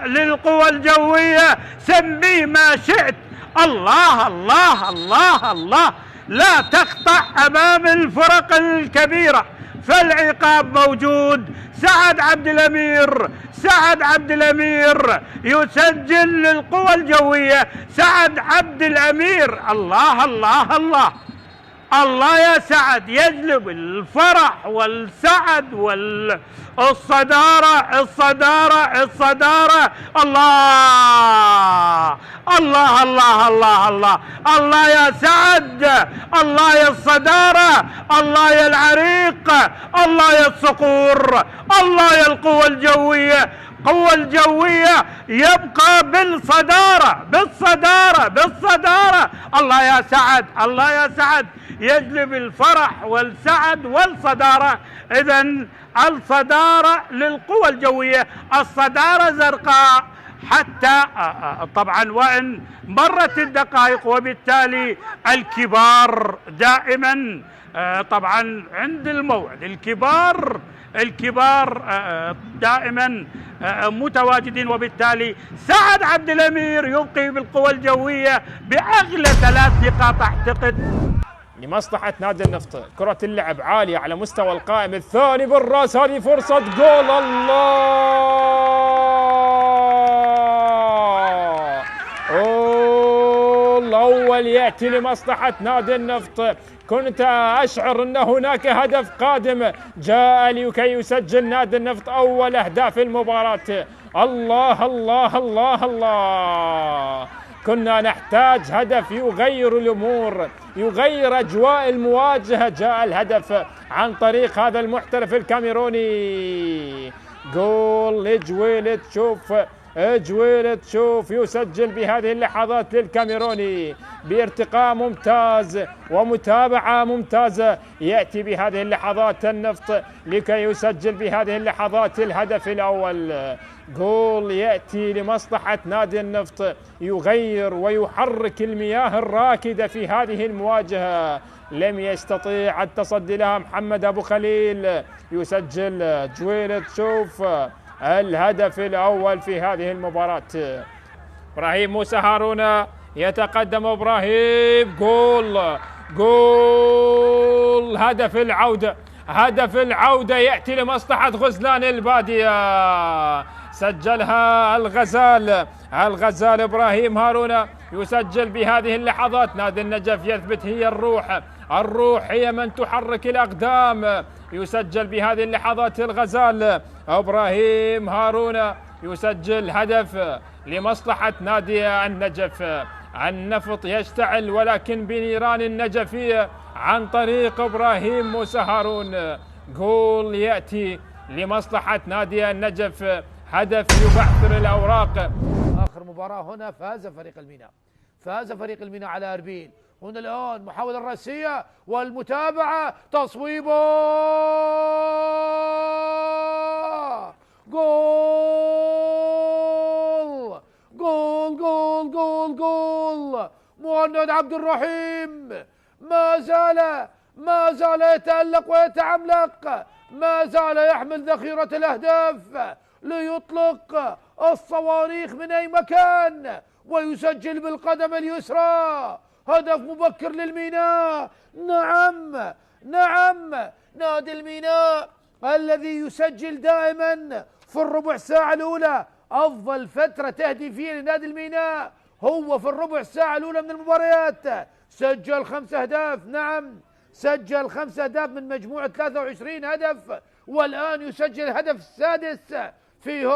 للقوى الجوية، سميه ما شئت. الله الله الله الله، لا تخطأ أمام الفرق الكبيرة، فالعقاب موجود. سعد عبد الأمير، سعد عبد الأمير يسجل للقوى الجوية. سعد عبد الأمير، الله الله الله الله يا سعد، يجلب الفرح والسعد والصدارة الصدارة الصدارة. الله الله الله الله الله الله يا سعد، الله يا الصدارة، الله يا العريق، الله يا الصقور، الله يا القوى الجوية. قوة الجوية يبقى بالصدارة بالصدارة بالصدارة. الله يا سعد، الله يا سعد، يجلب الفرح والسعد والصدارة. إذن الصدارة للقوى الجوية، الصدارة زرقاء حتى طبعا وإن مرت الدقائق، وبالتالي الكبار دائما طبعا عند الموعد، الكبار دائما متواجدين. وبالتالي سعد عبد الأمير يبقي بالقوى الجوية بأغلى 3 نقاط أعتقد لمصلحة نادي النفط. كرة اللعب عالية على مستوى القائم الثاني بالراس، هذه فرصة جول. الله، الأول يأتي لمصلحة نادي النفط. كنت أشعر أن هناك هدف قادم جاء لكي يسجل نادي النفط أول أهداف المباراة. الله الله الله الله، كنا نحتاج هدف يغير الأمور، يغير أجواء المواجهة. جاء الهدف عن طريق هذا المحترف الكاميروني. جول لجويلت، جويلت شوف يسجل بهذه اللحظات للكاميروني بارتقاء ممتاز ومتابعة ممتازة. يأتي بهذه اللحظات النفط لكي يسجل بهذه اللحظات الهدف الأول. جول يأتي لمصلحة نادي النفط، يغير ويحرك المياه الراكدة في هذه المواجهة. لم يستطيع التصدي لها محمد أبو خليل. يسجل جويلت شوف الهدف الأول في هذه المباراة. إبراهيم موسى هارون يتقدم، إبراهيم جول هدف العودة، هدف العودة يأتي لمصلحة غزلان البادية. سجلها الغزال إبراهيم هارون يسجل بهذه اللحظات. نادي النجف يثبت هي الروح هي من تحرك الأقدام. يسجل بهذه اللحظات الغزال إبراهيم هارون يسجل هدف لمصلحة نادي النجف. النفط يشتعل ولكن بنيران النجفية عن طريق إبراهيم موسى هارون. جول يأتي لمصلحة نادي النجف، هدف يبعثر الأوراق. آخر مباراة هنا فاز فريق الميناء على أربيل. هنا الآن محاولة الرأسية والمتابعة، تصويبه، جول جول جول جول جول مهند عبد الرحيم، ما زال يتألق ويتعملق، ما زال يحمل ذخيرة الأهداف ليطلق الصواريخ من أي مكان ويسجل بالقدم اليسرى. هدف مبكر للميناء. نعم نادي الميناء الذي يسجل دائما في الربع ساعة الأولى. أفضل فترة تهديفية لنادي الميناء هو في الربع ساعة الأولى من المباريات. سجل 5 أهداف، نعم سجل 5 أهداف من مجموعة 23 هدف، والآن يسجل الهدف السادس في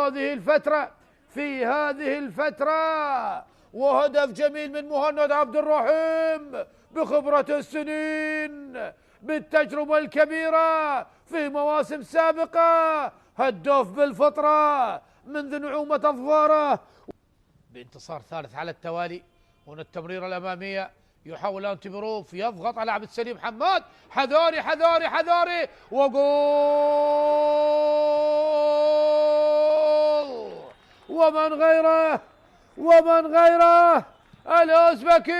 هذه الفترة. وهدف جميل من مهند عبد الرحيم بخبرة السنين، بالتجربة الكبيرة في مواسم سابقة، هداف بالفطرة منذ نعومة أظفاره. بانتصار ثالث على التوالي. هنا التمريرة الأمامية، يحاول أنتيبروف يضغط على عبد السليم حماد، حذاري وجول. ومن غيره الأوزبكي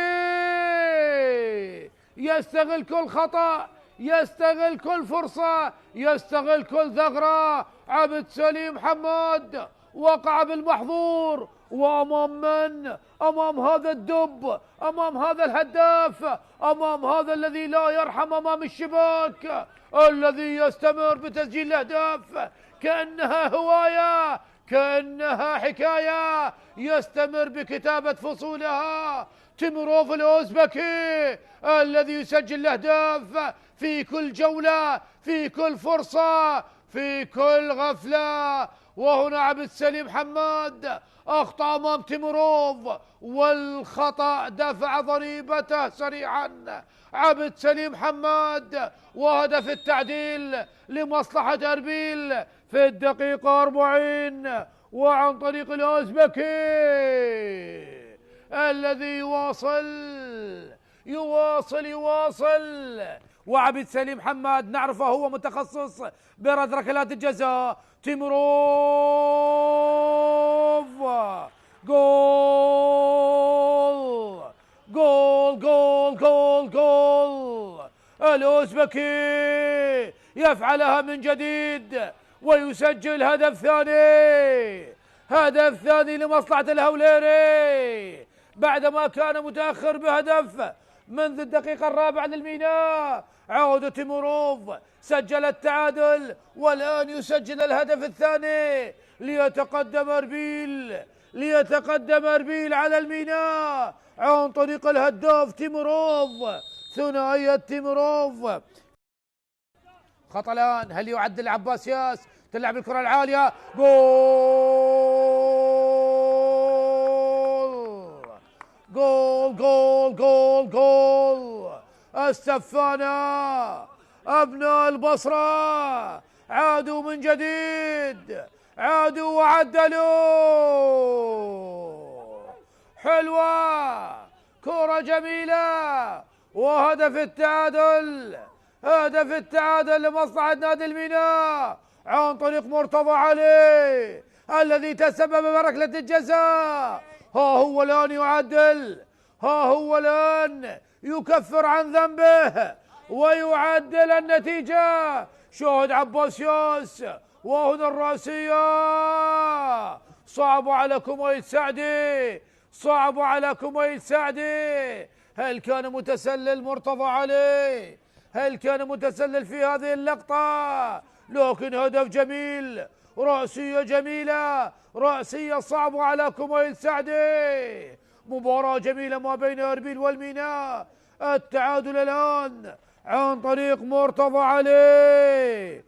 يستغل كل خطأ، يستغل كل فرصة، يستغل كل ثغرة. عبد سليم حماد وقع بالمحظور، وأمام من؟ أمام هذا الدب، أمام هذا الهداف، أمام هذا الذي لا يرحم أمام الشباك، الذي يستمر بتسجيل الأهداف كأنها هواية، كأنها حكاية، يستمر بكتابة فصولها. تيموروف الأوزبكي الذي يسجل الأهداف في كل جولة، في كل فرصة، في كل غفلة. وهنا عبد السليم حماد أخطأ أمام تيموروف، والخطأ دفع ضريبته سريعا عبد سليم حماد، وهدف التعديل لمصلحة أربيل في الدقيقة 40 وعن طريق الأوزبكي الذي يواصل. وعبد سليم حماد نعرفه هو متخصص برد ركلات الجزاء. تيموروف جول. الأوزبكي يفعلها من جديد ويسجل هدف ثاني لمصلحة الهوليري بعدما كان متأخر بهدف منذ الدقيقة 4 للميناء. عودة تيموروف سجل التعادل، والآن يسجل الهدف الثاني ليتقدم أربيل على الميناء عن طريق الهداف تيموروف. ثنائية تيموروف. خطأ الآن، هل يعدل عباس ياس؟ تلعب الكرة العالية، جول. السفانة أبناء البصرة عادوا من جديد، عادوا وعدلوا. حلوة، كرة جميلة، وهدف التعادل لمصلحة نادي الميناء عن طريق مرتضى علي الذي تسبب بركلة الجزاء. ها هو الآن يعدل، ها هو الآن يكفر عن ذنبه ويعدل النتيجة. شاهد عباس ياس، وهنا الرأسية. صعب على كوميل سعدي، هل كان متسلل مرتضى علي؟ هل كان متسلل في هذه اللقطة؟ لكن هدف جميل، رأسية جميلة، رأسية صعبة على كوميل سعدي. مباراة جميلة ما بين أربيل والميناء. التعادل الآن عن طريق مرتضى علي.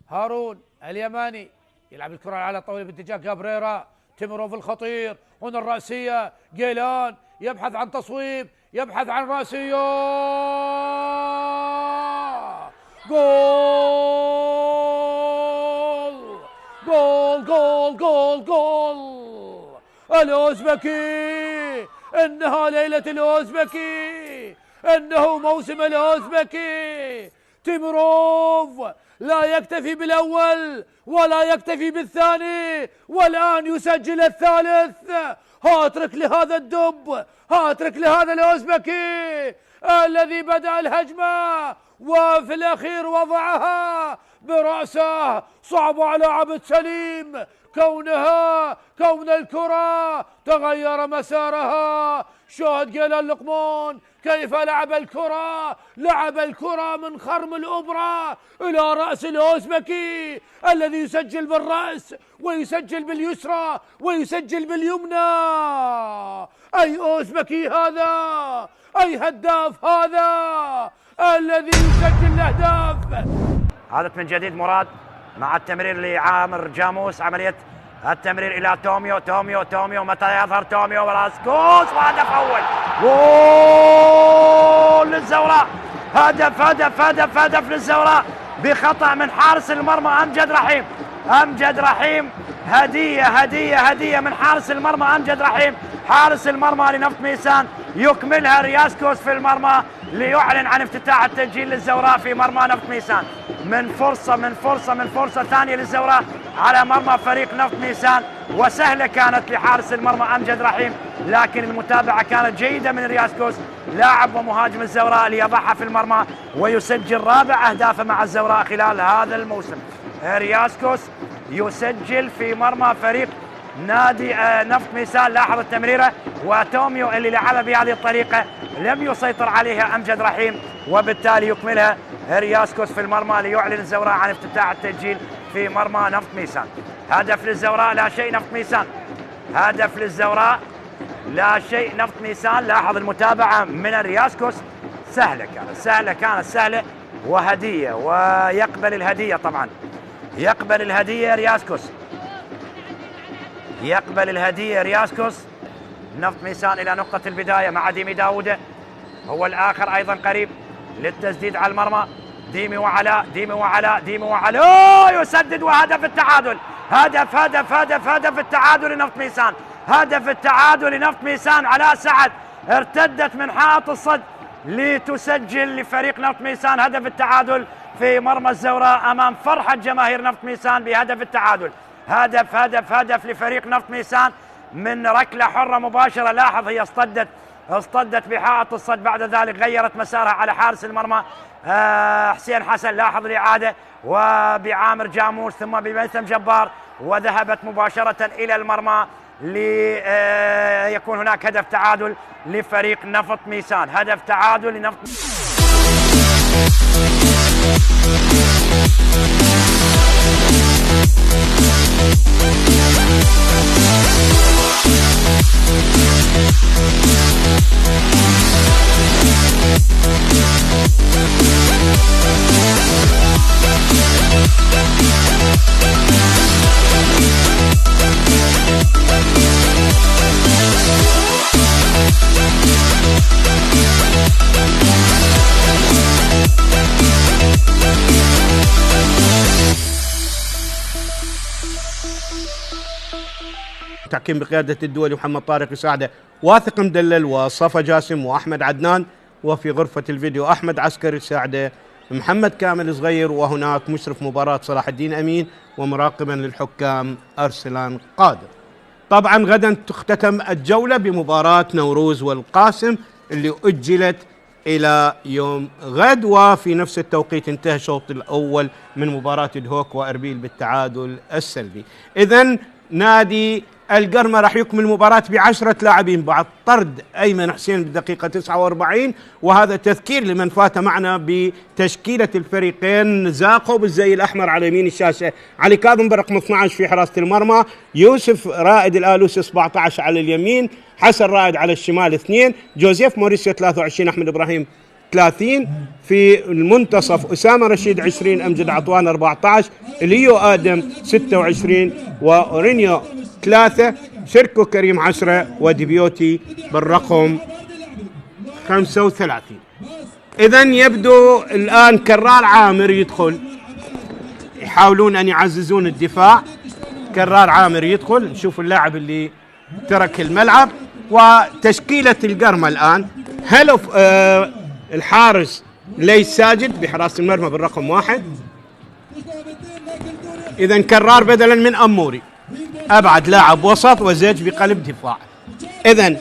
هارون اليماني يلعب الكرة على طويلة باتجاه كابريرا. تيموروف الخطير، هنا الرأسية. جيلان يبحث عن تصويب، يبحث عن رأسية. جول. الأوزبكي، إنها ليلة الأوزبكي، إنه موسم الأوزبكي. تيمروف لا يكتفي بالأول ولا يكتفي بالثاني، والآن يسجل الثالث. هاترك لهذا الدب، هاترك لهذا الأوزبكي الذي بدأ الهجمة وفي الأخير وضعها برأسه. صعب على عبد سليم كون الكرة تغير مسارها. شاهد جيلان لقمان كيف لعب الكرة من خرم الأوبرا إلى رأس الأوزبكي الذي يسجل بالرأس ويسجل باليسرى ويسجل باليمنى. أي أوزبكي هذا؟ أي هداف هذا الذي يسجل الأهداف؟ عادت من جديد مراد مع التمرير لعامر جاموس، عملية التمرير إلى توميو متى يظهر توميو ولاسكوس، وهدف أول. جول للزوراء، هدف للزوراء بخطأ من حارس المرمى أمجد رحيم. هدية من حارس المرمى أمجد رحيم. حارس المرمى لنفط ميسان يكملها رياسكوس في المرمى ليعلن عن افتتاح التسجيل للزوراء في مرمى نفط ميسان. من فرصة ثانية للزوراء على مرمى فريق نفط ميسان، وسهلة كانت لحارس المرمى أمجد رحيم، لكن المتابعة كانت جيدة من رياسكوس لاعب ومهاجم الزوراء ليضعها في المرمى ويسجل رابع أهدافه مع الزوراء خلال هذا الموسم. رياسكوس يسجل في مرمى فريق نادي نفط ميسان. لاحظ التمريرة وتوميو اللي لعبها بهذه الطريقة لم يسيطر عليها أمجد رحيم، وبالتالي يكملها رياسكوس في المرمى ليعلن الزوراء عن افتتاح التسجيل في مرمى نفط ميسان. هدف للزوراء لا شيء نفط ميسان، هدف للزوراء لا شيء نفط ميسان. لاحظ المتابعة من رياسكوس، سهلة وهدية، ويقبل الهدية طبعا، يقبل الهدية رياسكوس. نفط ميسان إلى نقطة البداية مع ديمي داوودة، هو الآخر أيضا قريب للتسديد على المرمى. ديمي وعلاء يسدد وهدف التعادل. هدف التعادل لنفط ميسان، هدف التعادل لنفط ميسان. علاء سعد ارتدت من حائط الصد لتسجل لفريق نفط ميسان هدف التعادل في مرمى الزوراء أمام فرحة جماهير نفط ميسان بهدف التعادل. هدف لفريق نفط ميسان من ركلة حرة مباشرة. لاحظ هي اصطدت بحائط الصد، بعد ذلك غيرت مسارها على حارس المرمى حسين حسن. لاحظ الإعادة وبعامر جاموس ثم بميثم جبار، وذهبت مباشرة إلى المرمى ليكون هناك هدف تعادل لفريق نفط ميسان. هدف تعادل لنفط تحكيم بقيادة الدولي محمد طارق يساعده واثق مدلل وصفا جاسم وأحمد عدنان، وفي غرفة الفيديو أحمد عسكري يساعده محمد كامل صغير، وهناك مشرف مباراة صلاح الدين أمين، ومراقبا للحكام أرسلان قادر. طبعا غدا تختتم الجولة بمباراة نوروز والقاسم اللي أجلت إلى يوم غد، وفي نفس التوقيت انتهى الشوط الأول من مباراة دهوك وأربيل بالتعادل السلبي. إذن نادي القرمة راح يكمل المباراة ب10 لاعبين بعد طرد أيمن حسين بالدقيقة 49، وهذا تذكير لمن فات معنا بتشكيلة الفريقين. زاقو بالزي الأحمر على يمين الشاشة، علي كاظم برقم 12 في حراسة المرمى، يوسف رائد الآلوسي 17 على اليمين، حسن رائد على الشمال 2، جوزيف موريسيو 23، أحمد إبراهيم 30 في المنتصف، أسامة رشيد 20، أمجد عطوان 14، ليو آدم 26، وأورينيو 3، سيركو كريم 10، وديبيوتي بالرقم 35. إذن يبدو الآن كرار عامر يدخل، يحاولون أن يعززون الدفاع. كرار عامر يدخل، نشوف اللاعب اللي ترك الملعب. وتشكيلة القرمة الآن، الحارس ليس ساجد بحراسة المرمى بالرقم 1. إذا كرار بدلا من أموري، أبعد لاعب وسط وزيج بقلب دفاع. إذا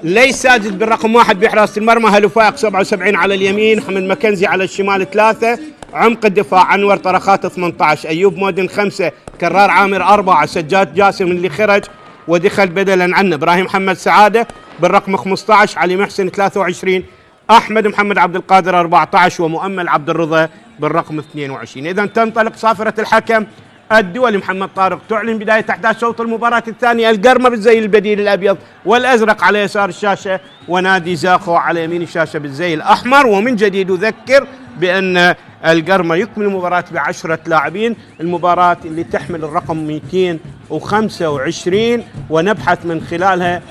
ليس ساجد بالرقم 1 بحراسة المرمى، هلو فائق 77 على اليمين، حمد مكنزي على الشمال 3، عمق الدفاع أنور طرخات 18، أيوب مودن 5، كرار عامر 4، سجاد جاسم اللي خرج ودخل بدلا عنه، إبراهيم محمد سعادة بالرقم 15، علي محسن 23، أحمد محمد عبد القادر 14، ومؤمل عبد الرضا بالرقم 22. إذا تنطلق صافرة الحكم الدولي محمد طارق تعلن بداية أحداث شوط المباراة الثانية. القرمة بالزي البديل الأبيض والأزرق على يسار الشاشة، ونادي زاخو على يمين الشاشة بالزي الأحمر. ومن جديد أذكر بأن القرمة يكمل المباراة ب10 لاعبين، المباراة اللي تحمل الرقم 225 ونبحث من خلالها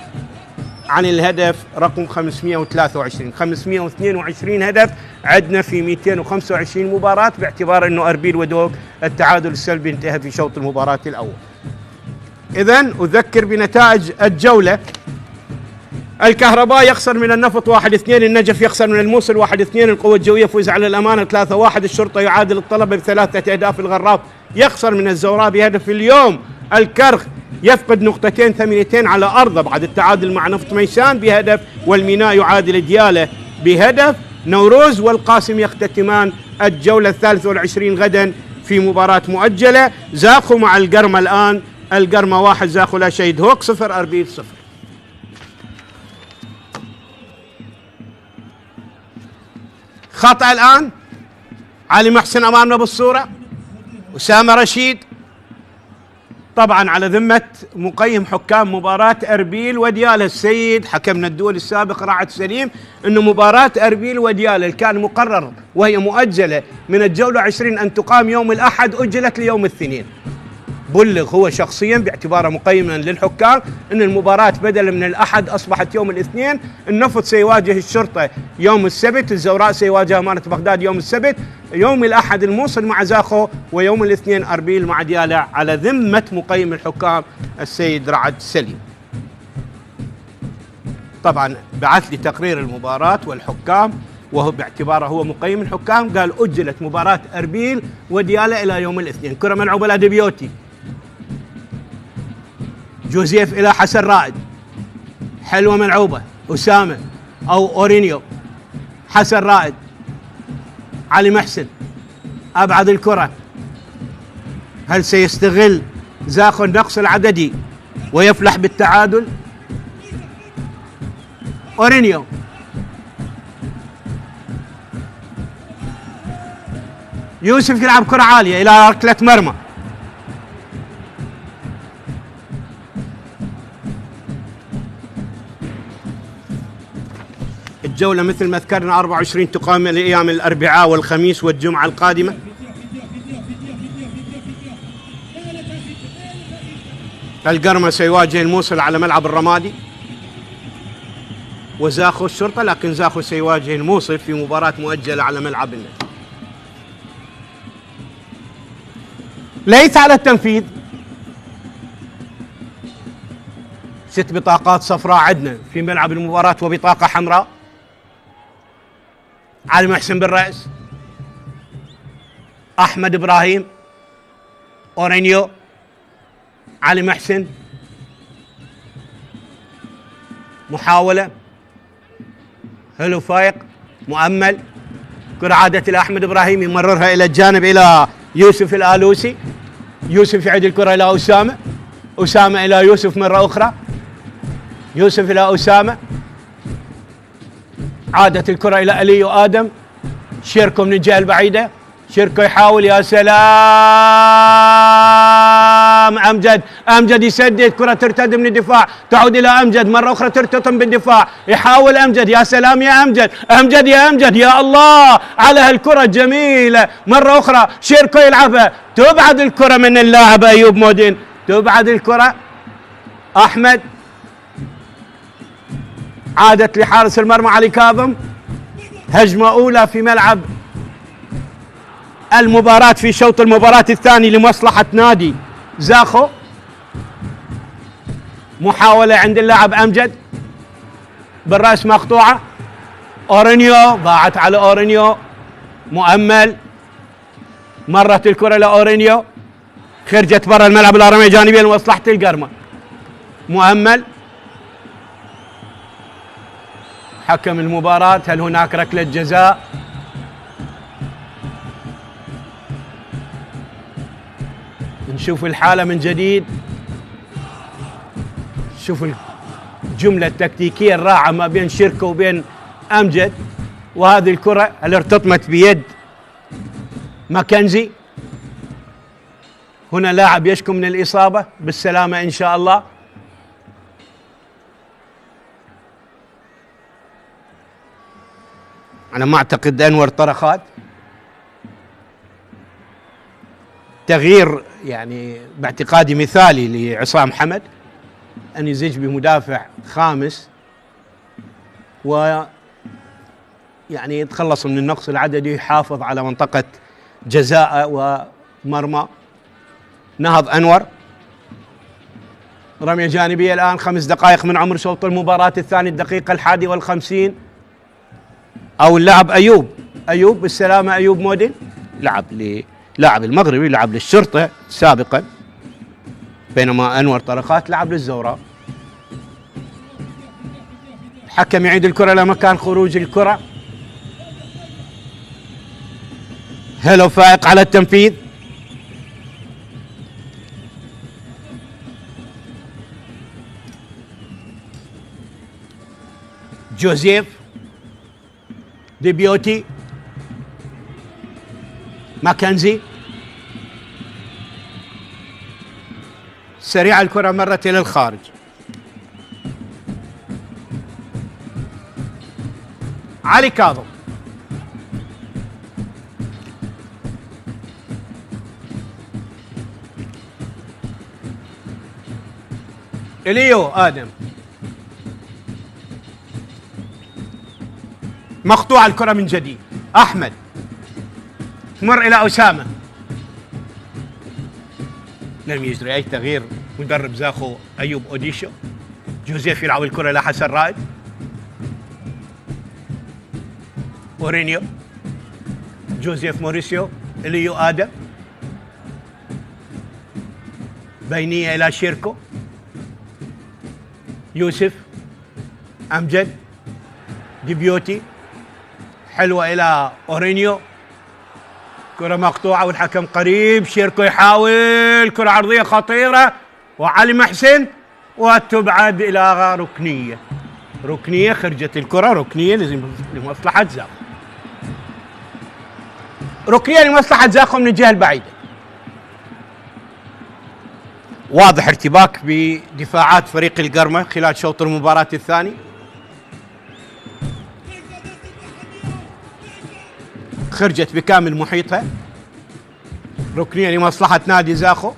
عن الهدف رقم 523. 522 هدف عندنا في 225 مباراة، باعتبار أنه أربيل ودوق التعادل السلبي انتهى في شوط المباراة الأول. إذن أذكر بنتائج الجولة. الكهرباء يخسر من النفط 1-2، النجف يخسر من الموصل 1-2، القوة الجوية فوز على الأمانة 3-1، الشرطة يعادل الطلبة ب3 أهداف، الغراف يخسر من الزوراء بهدف. اليوم الكرخ يفقد نقطتين ثمينتين على أرضه بعد التعادل مع نفط ميسان بهدف، والميناء يعادل ديالة بهدف. نوروز والقاسم يختتمان الجولة 23 غدا في مباراة مؤجلة. زاخو مع القرمة الآن، القرمة 1 زاخو لا شيء، هوك 0 أربيل 0. خطأ الآن، علي محسن أمامنا بالصورة، أسامة رشيد طبعا على ذمة مقيم حكام مباراة أربيل وديالة. السيد حكمنا الدولي السابق راعد سليم أنه مباراة أربيل وديالة كان مقرر وهي مؤجلة من الجولة 20 أن تقام يوم الأحد، أجلت ليوم الاثنين. بلغ هو شخصيا باعتباره مقيما للحكام أن المباراة بدلا من الأحد أصبحت يوم الاثنين. النفط سيواجه الشرطة يوم السبت، الزوراء سيواجه أمانة بغداد يوم السبت، يوم الأحد الموصل مع زاخو، ويوم الاثنين أربيل مع ديالة على ذمة مقيم الحكام السيد رعد سليم. طبعا بعث لي تقرير المباراة والحكام، وهو باعتباره هو مقيم الحكام قال أجلت مباراة أربيل وديالة إلى يوم الاثنين. كرة ملعوبة لدبيوتي، جوزيف إلى حسن رائد، حلوة ملعوبة، أسامة أو أورينيو، حسن رائد، علي محسن، أبعد الكرة. هل سيستغل زاخو النقص العددي ويفلح بالتعادل؟ أورينيو، يوسف يلعب كرة عالية إلى ركلة مرمى، الجولة مثل ما ذكرنا 24 تقام الأيام الأربعاء والخميس والجمعة القادمة. القرمة سيواجه الموصل على ملعب الرمادي، وزاخو الشرطة، لكن زاخو سيواجه الموصل في مباراة مؤجلة على ملعب النجم. ليس على التنفيذ، 6 بطاقات صفراء عندنا في ملعب المباراة وبطاقة حمراء. علي محسن بالرأس، أحمد إبراهيم، أورينيو، علي محسن، محاولة، هلو فايق، مؤمل، كرة عادت إلى أحمد إبراهيم يمررها إلى الجانب إلى يوسف الآلوسي، يوسف يعيد الكرة إلى أسامة، أسامة إلى يوسف مرة أخرى، يوسف إلى أسامة، عادت الكرة إلى أليو آدم، شيركو من الجهة البعيدة، شيركو يحاول، يا سلام، أمجد يسدد، كرة ترتد من الدفاع تعود إلى أمجد مرة أخرى، ترتطم بالدفاع، يحاول أمجد، يا سلام يا أمجد، أمجد يا أمجد، يا الله على هالكرة الجميلة، مرة أخرى شيركو يلعبها، تبعد الكرة من اللاعب أيوب مودين، تبعد الكرة، أحمد، عادت لحارس المرمى علي كاظم. هجمة أولى في ملعب المباراة في شوط المباراة الثاني لمصلحة نادي زاخو. محاولة عند اللاعب أمجد بالرأس مقطوعة، أورينيو ضاعت على أورينيو، مؤمل، مرت الكرة لأورينيو، خرجت برا الملعب إلى رمية جانبية لمصلحة القرمة. مؤمل، حكم المباراة، هل هناك ركلة جزاء؟ نشوف الحالة من جديد، شوف الجملة التكتيكية الرائعة ما بين شيركو وبين أمجد. وهذه الكرة اللي ارتطمت بيد ماكنزي. هنا لاعب يشكو من الإصابة، بالسلامة إن شاء الله. أنا ما أعتقد أنور طرخات، تغيير يعني باعتقادي مثالي لعصام حمد أن يزج بمدافع خامس و يعني يتخلص من النقص العددي، يحافظ على منطقة جزاء ومرمى. نهض أنور، رمية جانبية الآن، 5 دقائق من عمر شوط المباراة الثاني، الدقيقة 51. أو اللاعب أيوب بالسلامة، أيوب مودين لاعب المغربي، لعب للشرطة سابقا، بينما أنور طرقات لعب للزوراء. الحكم يعيد الكرة لمكان خروج الكرة. هلو فائق على التنفيذ. جوزيف، ديبيوتي، ماكنزي، سريع الكرة مرت إلى الخارج. علي كاظم، إليو آدم، مقطوع الكرة من جديد. أحمد، تمر إلى أسامة، لم يجري أي تغيير مدرب زاخو أيوب أوديشو. جوزيف يلعب الكرة إلى حسن رائد. أورينيو، جوزيف موريسيو، إليو آدم، بينية إلى شيركو، يوسف، أمجد، ديبيوتي، حلوة إلى أورينيو، كرة مقطوعة والحكم قريب. شيركو يحاول، كرة عرضية خطيرة، وعلي محسن، وتبعد إلى ركنية. خرجت الكرة، ركنية لمصلحة زاخو، ركنية لمصلحة زاخو من الجهة البعيدة. واضح ارتباك بدفاعات فريق القرمة خلال شوط المباراة الثاني. خرجت بكامل محيطها، ركنية لمصلحة نادي زاخو.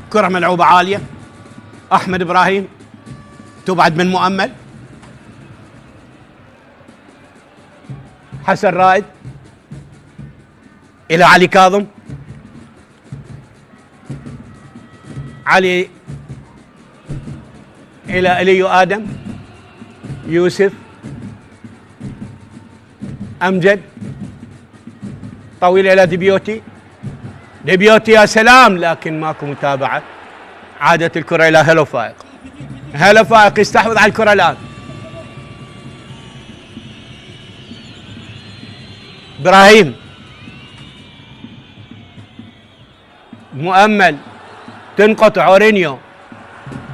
كرة ملعوبة عالية، أحمد إبراهيم، تبعد من مؤمل. حسن رائد إلى علي كاظم، علي إلى إليو آدم، يوسف، أمجد، طويل إلى ديبيوتي، يا سلام، لكن ماكو متابعة. عادت الكرة إلى هلو فائق. هلو فائق يستحوذ على الكرة الآن. إبراهيم، مؤمل، تنقطع. أورينيو،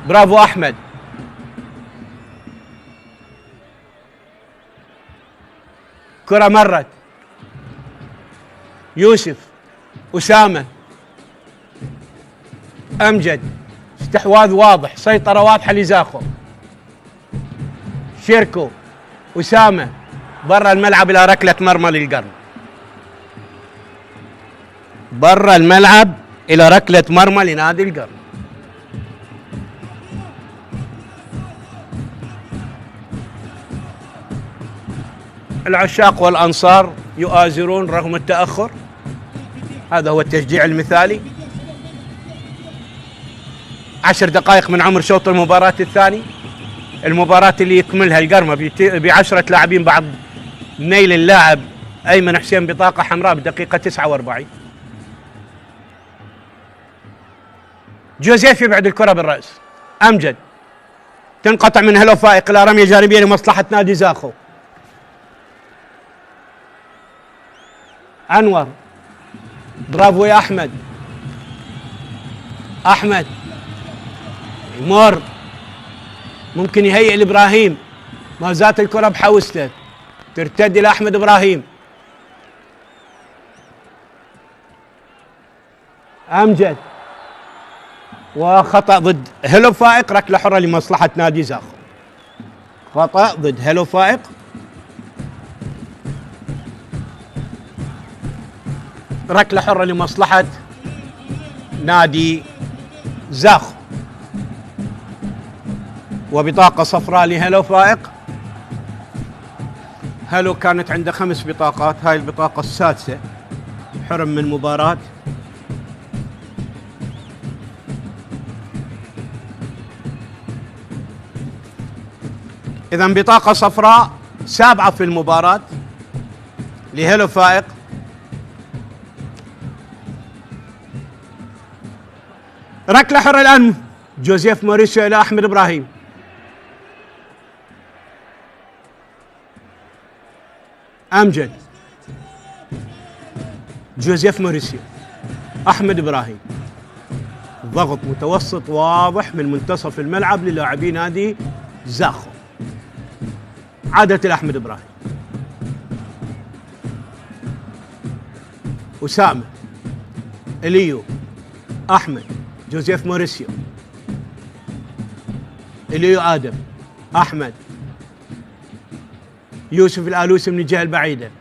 برافو أحمد. كرة مرت. يوسف، أسامة، أمجد، استحواذ واضح، سيطرة واضحة لزاخو. شيركو، أسامة، برا الملعب إلى ركلة مرمى للقرن. برا الملعب إلى ركلة مرمى لنادي القرن. العشاق والأنصار يؤازرون رغم التأخر. هذا هو التشجيع المثالي. 10 دقائق من عمر شوط المباراة الثاني. المباراة اللي يكملها القرمة ب10 لاعبين بعد نيل اللاعب أيمن حسين بطاقة حمراء بدقيقة 49. جوزيف يبعد الكرة بالرأس. أمجد تنقطع من هلو فائق إلى رمية جانبية لمصلحة نادي زاخو. أنور برافو يا أحمد. أحمد يمر ممكن يهيئ لإبراهيم، ما زالت الكرة بحوسته، ترتد إلى أحمد إبراهيم. أمجد وخطأ ضد هلو فائق، ركلة حرة لمصلحة نادي زاخو. خطأ ضد هلو فائق. ركلة حرة لمصلحة نادي زاخو. وبطاقة صفراء لهلو فائق. هلو كانت عنده 5 بطاقات، هاي البطاقة السادسة، حرم من مباراة. إذن بطاقة صفراء 7 في المباراة لهلو فائق. ركلة حرة الآن جوزيف موريسيو إلى أحمد إبراهيم. أمجد جوزيف موريسيو أحمد إبراهيم. ضغط متوسط واضح من منتصف الملعب للاعبي نادي زاخو. عادت إلى أحمد إبراهيم. أسامة إليو أحمد جوزيف موريسيو. إليو آدم أحمد يوسف الآلوسي من الجهة البعيدة.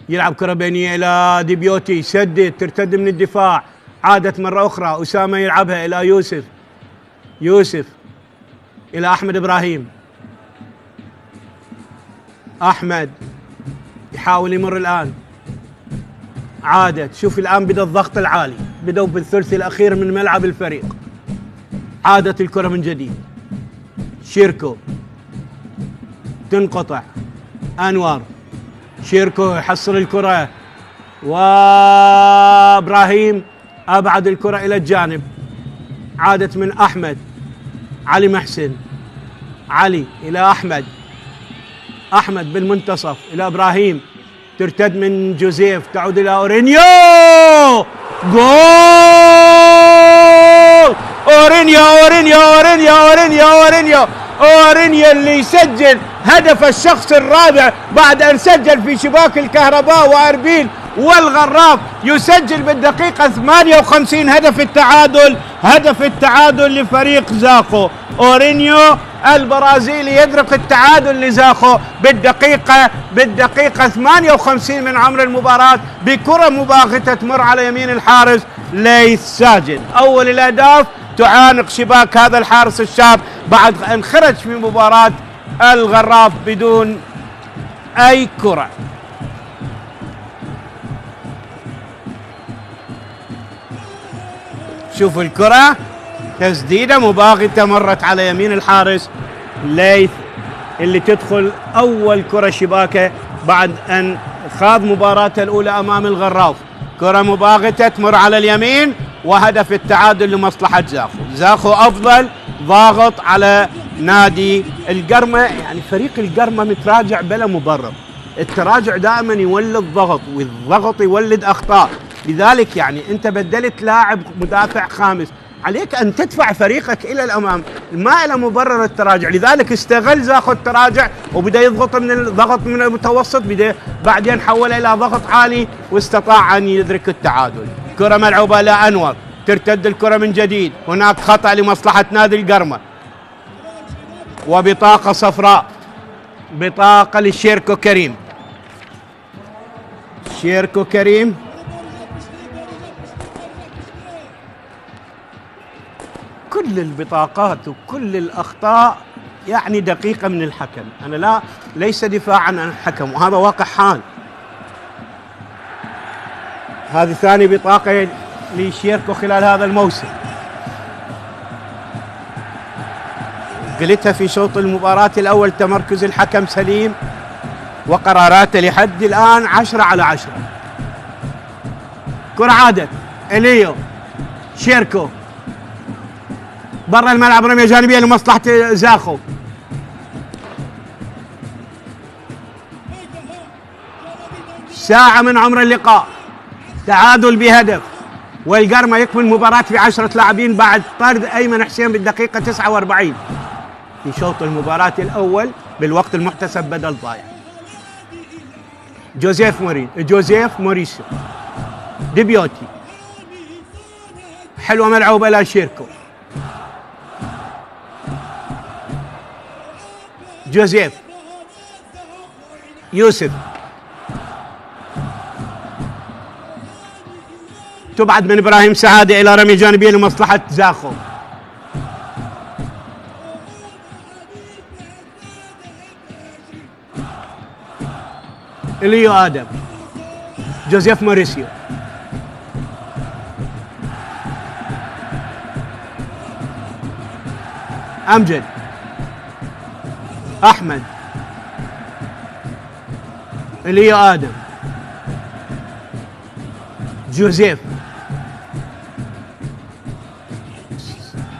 يلعب كرة بينية إلى ديبيوتي، سدد، ترتد من الدفاع، عادت مرة أخرى. أسامة يلعبها إلى يوسف. يوسف إلى أحمد إبراهيم. أحمد يحاول يمر الآن. عادت، شوف الآن بدأ الضغط العالي، بدأوا بالثلث الأخير من ملعب الفريق. عادت الكرة من جديد. شيركو تنقطع. أنور شيركو يحصل الكرة، وإبراهيم أبعد الكرة إلى الجانب. عادت من أحمد. علي محسن. علي إلى أحمد. أحمد بالمنتصف إلى إبراهيم، ترتد من جوزيف، تعود إلى أورينيو. جول! أورينيو أورينيو أورينيو أورينيو أورينيو أورينيو اللي يسجل هدف الشخص الرابع بعد أن سجل في شباك الكهرباء وأربيل والغراف. يسجل بالدقيقة 58 هدف التعادل، هدف التعادل لفريق زاخو. أورينيو البرازيلي يدرك التعادل لزاخو بالدقيقة 58 من عمر المباراة بكرة مباغتة تمر على يمين الحارس ليث ساجد. أول الأهداف تعانق شباك هذا الحارس الشاب بعد أن خرج في مباراة الغراف بدون أي كرة. شوفوا الكرة، تسديدة مباغتة مرت على يمين الحارس ليث اللي تدخل أول كرة شباكه بعد أن خاض مباراته الأولى أمام الغراف. كرة مباغتة تمر على اليمين وهدف التعادل لمصلحة زاخو. زاخو أفضل ضاغط على نادي القرمة، يعني فريق القرمة متراجع بلا مبرر. التراجع دائما يولد ضغط، والضغط يولد أخطاء. لذلك يعني أنت بدلت لاعب مدافع خامس، عليك أن تدفع فريقك إلى الأمام، ما إلى مبرر التراجع. لذلك استغل زاخو التراجع وبدأ يضغط من الضغط من المتوسط، بعدين حول إلى ضغط عالي واستطاع أن يدرك التعادل. كرة ملعوبة لأنور، ترتد الكرة من جديد. هناك خطأ لمصلحة نادي القرمة، وبطاقة صفراء، بطاقة لشيركو كريم. شيركو كريم كل البطاقات وكل الأخطاء يعني دقيقة من الحكم. أنا ليس دفاعا عن الحكم، وهذا واقع حال. هذه ثاني بطاقة لشيركو خلال هذا الموسم. قلتها في شوط المباراة الأول، تمركز الحكم سليم وقراراته لحد الآن 10/10. كرة عادت إليو شيركو برا الملعب، رمية جانبية لمصلحة زاخو. ساعة من عمر اللقاء، تعادل بهدف، والقرمة يكمل المباراة ب10 لاعبين بعد طرد أيمن حسين بالدقيقة 49 في شوط المباراة الأول بالوقت المحتسب بدل ضايع. جوزيف موريسيو ديبيوتي، حلوة ملعوبة لشيركو. جوزيف يوسف تبعد من إبراهيم سعادة إلى رمي جانبية لمصلحة زاخو. إليو آدم، جوزيف موريسيو، أمجد، أحمد، إليو آدم، جوزيف.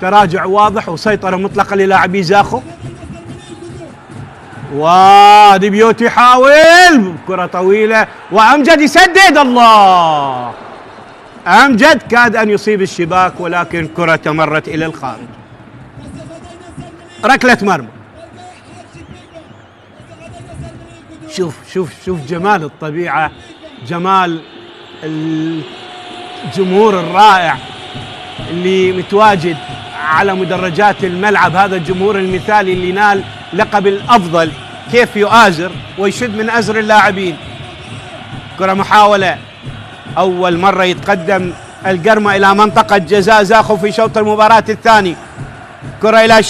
تراجع واضح وسيطرة مطلقة للاعبي زاخو. وديبيوتي يحاول كرة طويلة وأمجد يسدد. الله، أمجد كاد أن يصيب الشباك ولكن كرة تمرت إلى الخارج. ركلة مرمى. شوف جمال الطبيعة، جمال الجمهور الرائع اللي متواجد على مدرجات الملعب. هذا الجمهور المثالي اللي نال لقب الأفضل، كيف يؤازر ويشد من أزر اللاعبين. كرة محاولة، أول مرة يتقدم القرمة إلى منطقة جزاء زاخو في شوط المباراة الثاني. كرة إلى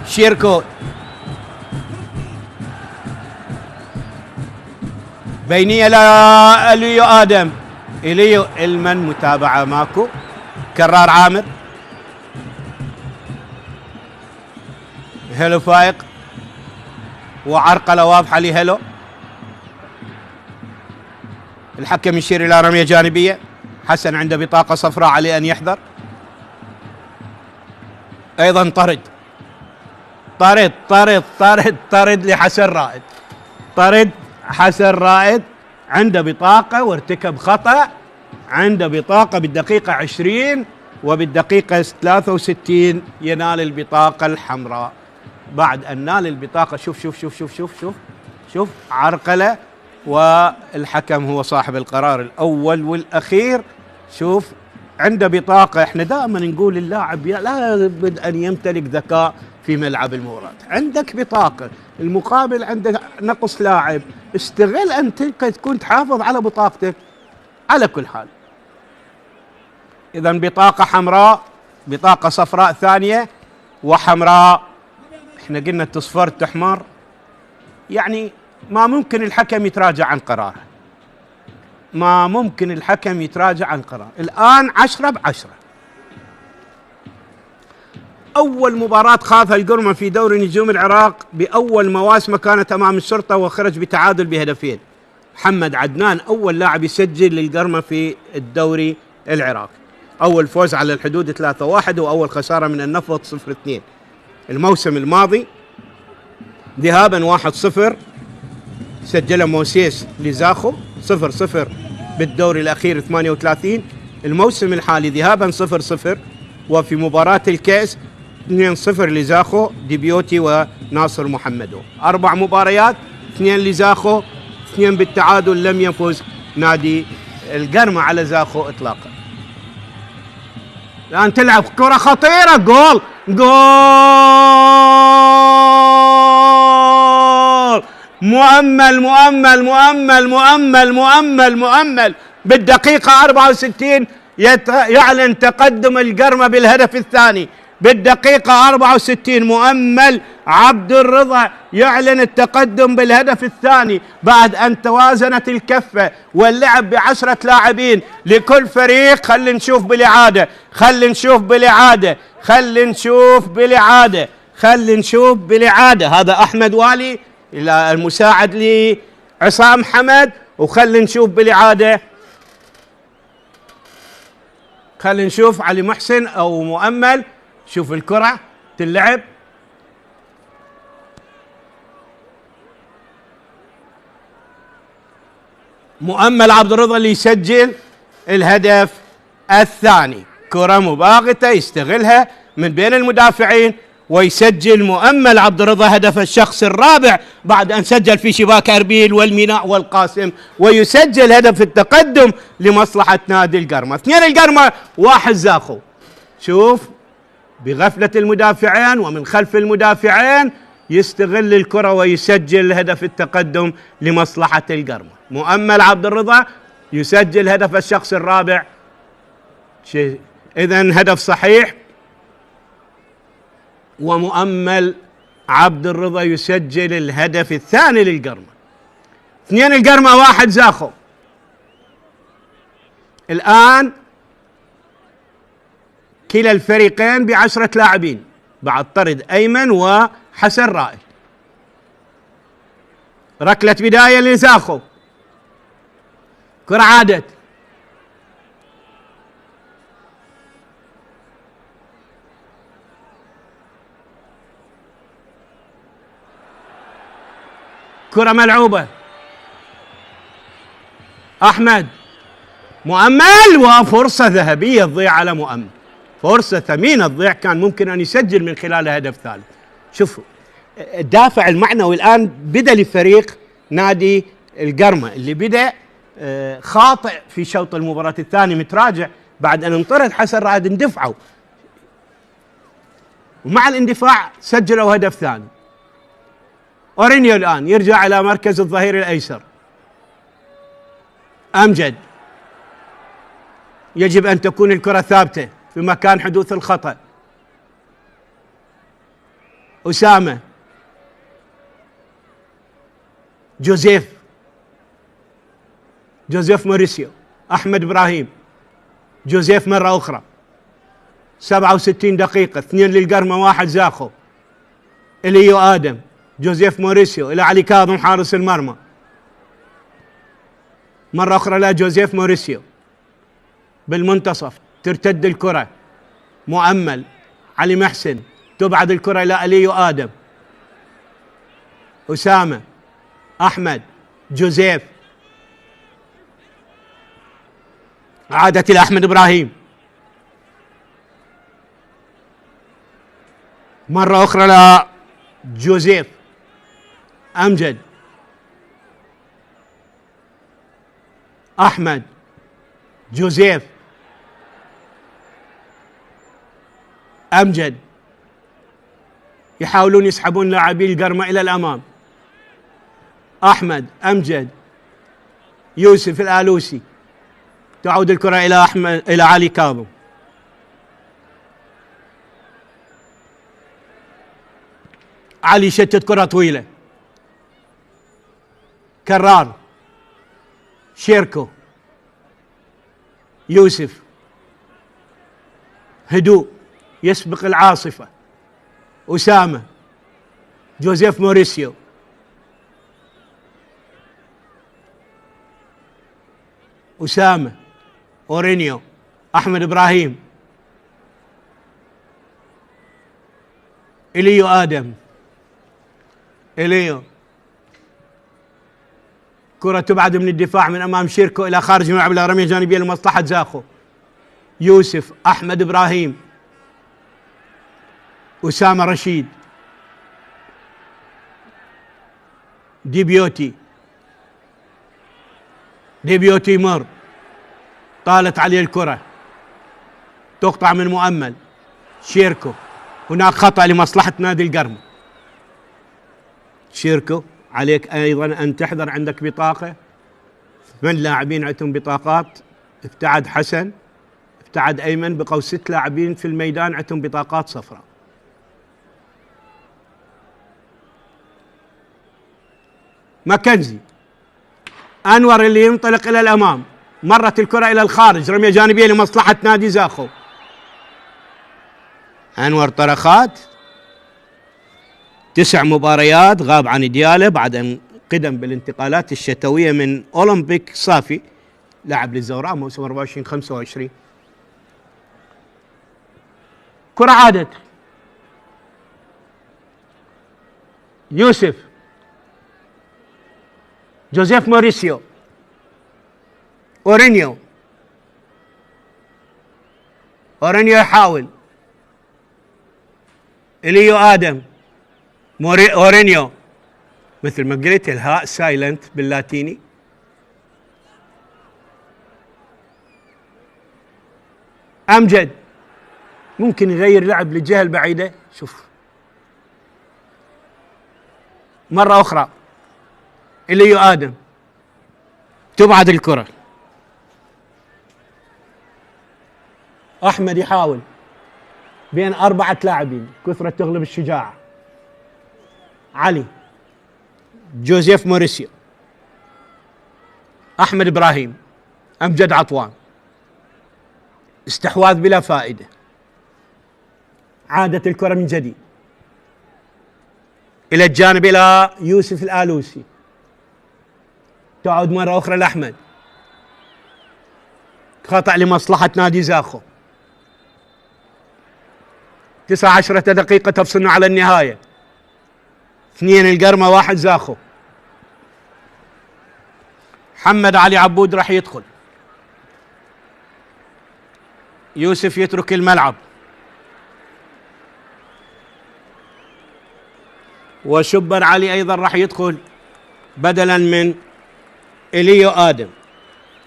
شيركو بينية لإليو آدم. إليو المن، متابعة ماكو. كرار عامر، هيلو فايق وعرقلة واضحة لهيلو. الحكم يشير إلى رمية جانبية. حسن عنده بطاقة صفراء، عليه أن يحذر. أيضا طرد لحسن رائد. طرد حسن رائد، عنده بطاقة وارتكب خطأ. عنده بطاقة بالدقيقة 20 وبالدقيقة 63 ينال البطاقة الحمراء. بعد أن نال البطاقة شوف عرقلة، والحكم هو صاحب القرار الأول والأخير. شوف عنده بطاقة. احنا دائما نقول اللاعب لا بد أن يمتلك ذكاء في ملعب المباراة. عندك بطاقة، المقابل عنده نقص لاعب، استغل أن تكون تحافظ على بطاقتك على كل حال. إذن بطاقة حمراء، بطاقة صفراء ثانية وحمراء. احنا قلنا تصفر تحمر، يعني ما ممكن الحكم يتراجع عن قراره. الآن 10/10. أول مباراة خاضها القرمة في دوري نجوم العراق بأول مواسمه كانت أمام الشرطة، وخرج بتعادل بهدفين. محمد عدنان أول لاعب يسجل للقرمة في الدوري العراقي. أول فوز على الحدود 3-1، وأول خسارة من النفط 0-2. الموسم الماضي ذهابا 1-0 سجل موسيس لزاخو، 0-0 بالدوري الأخير 38. الموسم الحالي ذهابا 0-0، وفي مباراة الكأس 2-0 لزاخو، ديبيوتي وناصر محمدو. 4 مباريات، 2 لزاخو، 2 بالتعادل. لم يفوز نادي القرمة على زاخو إطلاقا. الآن تلعب كرة خطيرة، جول مؤمل بالدقيقة 64 يعلن تقدم القرمة بالهدف الثاني. بالدقيقة 64 مؤمل عبد الرضا يعلن التقدم بالهدف الثاني بعد أن توازنت الكفة واللعب ب10 لاعبين لكل فريق. خلينا نشوف بالإعادة، خلينا نشوف بالإعادة، خلينا نشوف بالإعادة، خلينا نشوف بالإعادة. هذا أحمد والي إلى المساعد لعصام حمد، وخلينا نشوف بالإعادة. خلينا نشوف علي محسن أو مؤمل. شوف الكرة تلعب، مؤمل عبد الرضا اللي يسجل الهدف الثاني. كرة مباغتة يستغلها من بين المدافعين ويسجل مؤمل عبد الرضا هدف الشخص الرابع بعد أن سجل في شباك أربيل والميناء والقاسم، ويسجل هدف التقدم لمصلحة نادي القرمة. 2 القرمة 1 زاخو. شوف بغفلة المدافعين ومن خلف المدافعين يستغل الكرة ويسجل هدف التقدم لمصلحة القرمة. مؤمل عبد الرضا يسجل هدف الشخص الرابع. إذن هدف صحيح، ومؤمل عبد الرضا يسجل الهدف الثاني للقرمة. 2 القرمة 1 زاخو. الآن كلا الفريقين ب10 لاعبين بعد طرد أيمن وحسن رائد. ركلة بداية لزاخو، كرة عادت، كرة ملعوبة، أحمد مؤمل، وفرصة ذهبية تضيع على مؤمل، فرصة ثمينة تضيع، كان ممكن أن يسجل من خلالها هدف ثالث. شوفوا الدافع المعنوي الآن بدأ لفريق نادي القرمة اللي بدأ خاطئ في شوط المباراة الثاني، متراجع بعد أن انطرد حسن رائد، اندفعوا ومع الاندفاع سجلوا هدف ثاني. أورينيو الآن يرجع إلى مركز الظهير الأيسر. أمجد، يجب أن تكون الكرة ثابتة في مكان حدوث الخطأ. أسامة، جوزيف موريسيو، أحمد إبراهيم، جوزيف مرة أخرى. 67 دقيقة، 2 للقرمة 1 زاخو. إليو آدم، جوزيف موريسيو إلى علي كاظم حارس المرمى، مرة أخرى لا جوزيف موريسيو بالمنتصف، ترتد الكرة، مؤمل، علي محسن، تبعد الكرة إلى إليو آدم، أسامة، أحمد، جوزيف، عادت إلى أحمد إبراهيم، مرة أخرى لا جوزيف، أمجد، أحمد، جوزيف، أمجد، يحاولون يسحبون لاعبي القرمة إلى الأمام. أحمد، أمجد، يوسف الآلوسي، تعود الكرة إلى أحمد، إلى علي كاظم، علي شتت كرة طويلة، كرار، شيركو، يوسف، هدوء يسبق العاصفة، أسامة، جوزيف موريسيو، أسامة، أورينيو، أحمد إبراهيم، إليو آدم، إليو، كرة تبعد من الدفاع من أمام شيركو إلى خارج الملعب إلى رمية جانبية لمصلحة زاخو. يوسف، أحمد إبراهيم، أسامة رشيد، ديبيوتي مر، طالت عليه الكرة، تقطع من مؤمل، شيركو، هناك خطأ لمصلحة نادي القرمة. شيركو، عليك أيضا أن تحضر، عندك بطاقة، 8 لاعبين عندهم بطاقات، ابتعد حسن، ابتعد أيمن بقوا 6 لاعبين في الميدان عندهم بطاقات صفراء. ماكنزي، أنور اللي ينطلق إلى الأمام، مرت الكرة إلى الخارج، رمية جانبية لمصلحة نادي زاخو. أنور طرخات، 9 مباريات غاب عن دياله بعد أن قدم بالانتقالات الشتوية من أولمبيك صافي، لاعب للزوراء موسم 24-25. كرة عادت، يوسف، جوزيف موريسيو، أورينيو يحاول، إليو آدم، أورينيو، مثل ما قلت الهاء سايلنت باللاتيني. أمجد ممكن يغير لعب للجهة البعيدة، شوف مرة أخرى إليو آدم، تبعد الكرة، أحمد يحاول بين 4 لاعبين، كثرة تغلب الشجاعة. علي، جوزيف موريسيو، أحمد إبراهيم، أمجد عطوان، استحواذ بلا فائدة. عادت الكرة من جديد إلى الجانب إلى يوسف الآلوسي، تعود مرة أخرى لأحمد، خطأ لمصلحة نادي زاخو. 19 دقيقة تفصلنا على النهاية، 2 القرمة 1 زاخو. محمد علي عبود راح يدخل، يوسف يترك الملعب، وشبر علي أيضا راح يدخل بدلا من إليو آدم.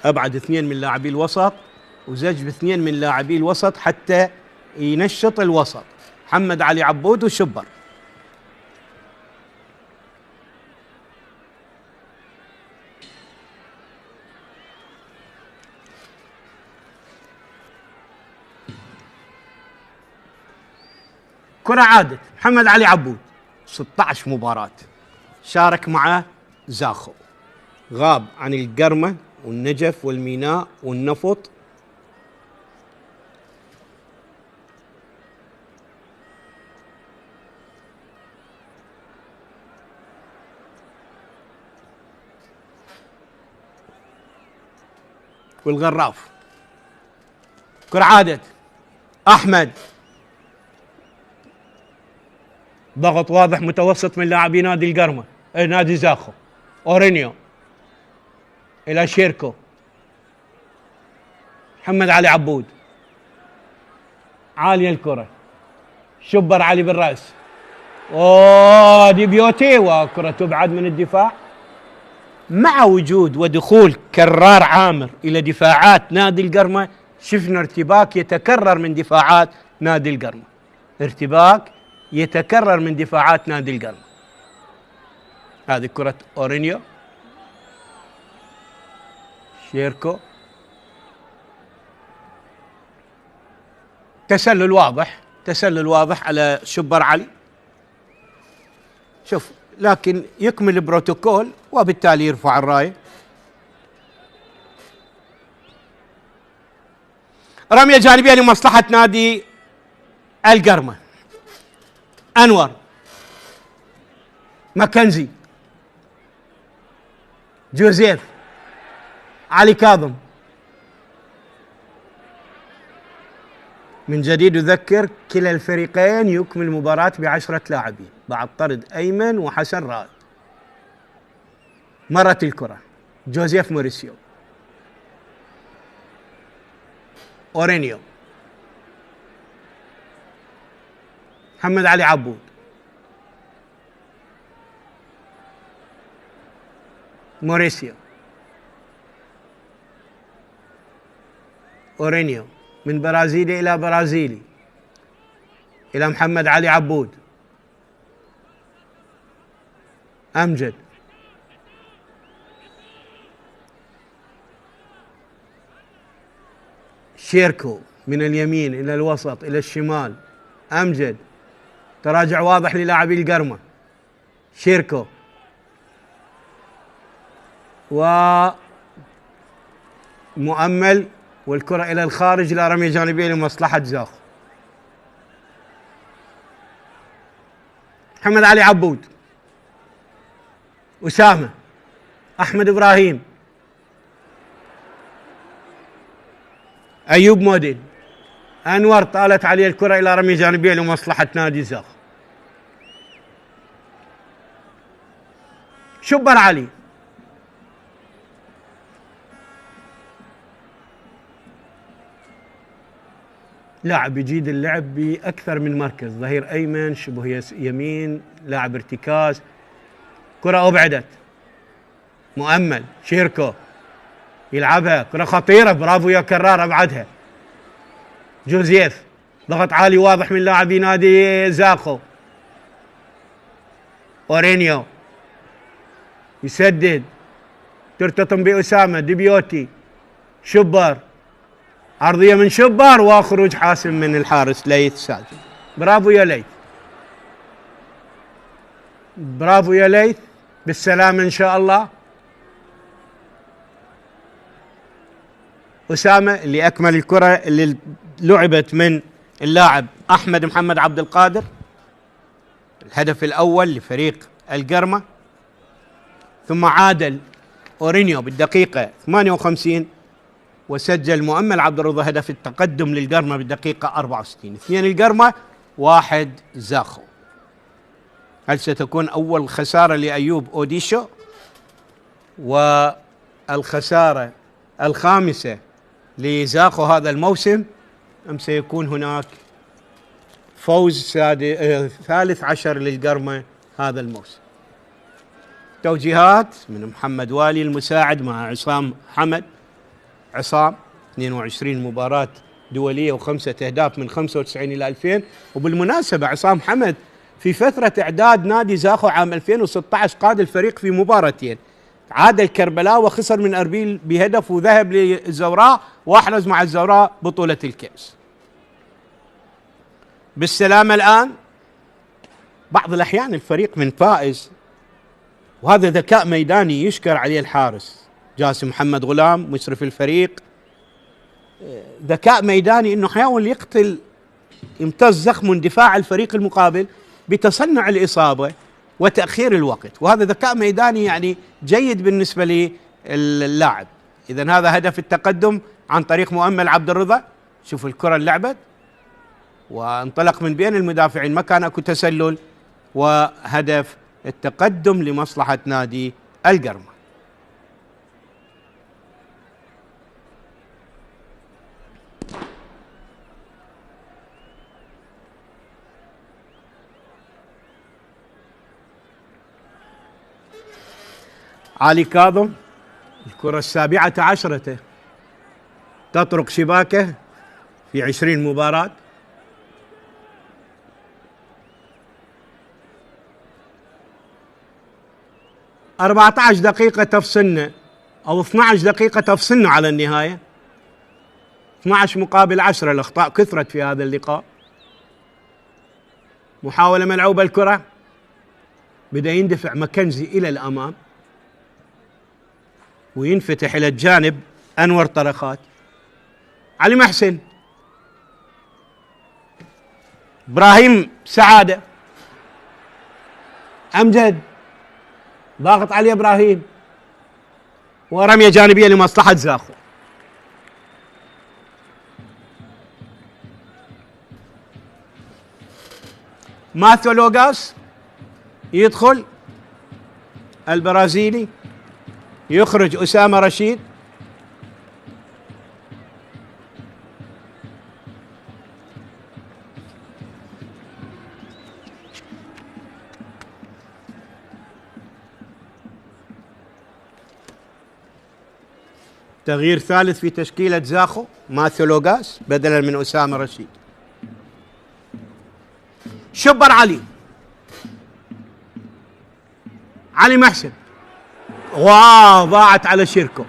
أبعد 2 من لاعبي الوسط وزج ب2 من لاعبي الوسط حتى ينشط الوسط، محمد علي عبود وشبر. كرة عادت، محمد علي عبود 16 مباراة شارك مع زاخو، غاب عن القرمة والنجف والميناء والنفط. والغراف. كرة عادت، أحمد، ضغط واضح متوسط من لاعبي نادي القرمة، نادي زاخو. أورينيو إلى شيركو، محمد علي عبود، عالية الكرة، شبر علي بالرأس، دي بيوتي، وكرة تبعد من الدفاع. مع وجود ودخول كرار عامر إلى دفاعات نادي القرمة، شفنا ارتباك يتكرر من دفاعات نادي القرمة، ارتباك يتكرر من دفاعات نادي القرمة. هذه كرة أورينيو، شيركو، تسلل واضح، تسلل واضح على شبر علي. شوف، لكن يكمل البروتوكول وبالتالي يرفع الراية. رمية جانبية لمصلحة نادي القرمة. أنور، ماكنزي، جوزيف، علي كاظم. من جديد أذكر كلا الفريقين يكمل المباراة ب10 لاعبين بعد طرد أيمن وحسن رائد. مرت الكرة، جوزيف موريسيو، أورينيو، محمد علي عبود، موريسيو، أورينيو، من برازيلي إلى برازيلي، إلى محمد علي عبود، أمجد، شيركو، من اليمين إلى الوسط إلى الشمال. أمجد، تراجع واضح للاعبي القرمة. شيركو ومؤمل، والكرة إلى الخارج لا رمية جانبية لمصلحة زاخو. محمد علي عبود، أسامة، أحمد إبراهيم، أيوب مودين، أنور، طالت عليه الكرة إلى رمية جانبية لمصلحة نادي زاخو. شبر علي، لاعب يجيد اللعب بأكثر من مركز، ظهير أيمن، شبه يمين، لاعب ارتكاز. كرة أبعدت، مؤمل، شيركو يلعبها، كرة خطيرة، برافو يا كرار، أبعدها. جوزيف، ضغط عالي واضح من لاعبي نادي زاخو. أورينيو يسدد، ترتطم بأسامة، ديبيوتي، شبر، عرضية من شبر وخروج حاسم من الحارس ليث ساجد. برافو يا ليث، برافو يا ليث، بالسلامة إن شاء الله. أسامة اللي أكمل الكرة اللي لعبت من اللاعب أحمد محمد عبد القادر، الهدف الأول لفريق القرمة. ثم عادل أورينيو بالدقيقة 58 وسجل مؤمل عبد الرضا هدف التقدم للقرمة بالدقيقة 64. 2 القرمة 1 زاخو. هل ستكون أول خسارة لأيوب أوديشو والخسارة الخامسة لزاخو هذا الموسم، أم سيكون هناك فوز ثالث عشر للقرمة هذا الموسم؟ توجيهات من محمد والي المساعد مع عصام حمد. عصام 22 مباراة دولية و5 أهداف من 95 إلى 2000. وبالمناسبة عصام حمد في فترة إعداد نادي زاخو عام 2016 قاد الفريق في مباراتين، عاد الكربلاء وخسر من أربيل بهدف وذهب للزوراء وأحرز مع الزوراء بطولة الكأس. بالسلامة الآن. بعض الأحيان الفريق من فائز، وهذا ذكاء ميداني يشكر عليه الحارس جاسم محمد غلام مشرف الفريق. ذكاء ميداني انه يحاول يقتل يمتاز زخم دفاع الفريق المقابل بتصنع الإصابة وتأخير الوقت، وهذا ذكاء ميداني يعني جيد بالنسبة للاعب. إذن هذا هدف التقدم عن طريق مؤمل عبد الرضا. شوف الكرة اللعبت وانطلق من بين المدافعين، ما كان اكو تسلل، وهدف التقدم لمصلحة نادي القرمة. علي كاظم، الكرة 17 تطرق شباكه في 20 مباراة. – 14 دقيقة تفصلنا أو 12 دقيقة تفصلنا على النهاية. 12 مقابل 10. الأخطاء كثرت في هذا اللقاء. محاولة ملعوبة الكرة، بدأ يندفع مكنزي إلى الأمام وينفتح إلى الجانب أنور طرخات. علي محسن، إبراهيم سعادة، أمجد ضاغط عليه إبراهيم، ورمية جانبية لمصلحة زاخو. ماثيو لوغاس يدخل، البرازيلي يخرج أسامة رشيد. تغيير ثالث في تشكيلة زاخو، ماثيو لوغاس بدلا من أسامة رشيد. شبر علي، علي محسن، واو ضاعت على شيركو.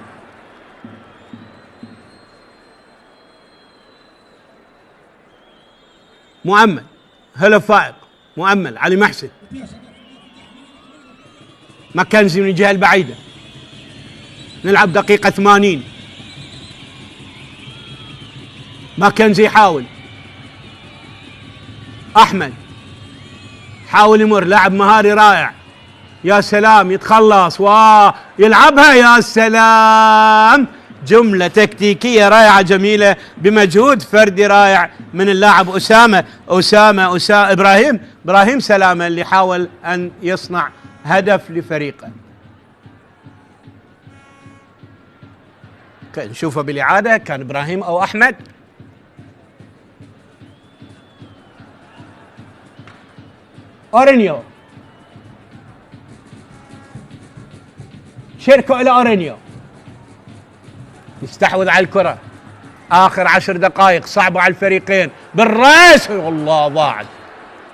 مؤمل، هلف فائق، مؤمل، علي محسن، ماكنزي من الجهة البعيدة. نلعب دقيقة 80. ماكنزي يحاول، أحمد حاول يمر، لاعب مهاري رائع، يا سلام يتخلص ويلعبها، يا سلام، جملة تكتيكية رائعة جميلة بمجهود فردي رائع من اللاعب أسامة إبراهيم سلامة اللي حاول أن يصنع هدف لفريقه. نشوفه بالإعادة، كان إبراهيم أو أحمد. أورينيو، شيركو إلى أورينيو، يستحوذ على الكرة. آخر 10 دقائق صعبة على الفريقين، بالرأس، والله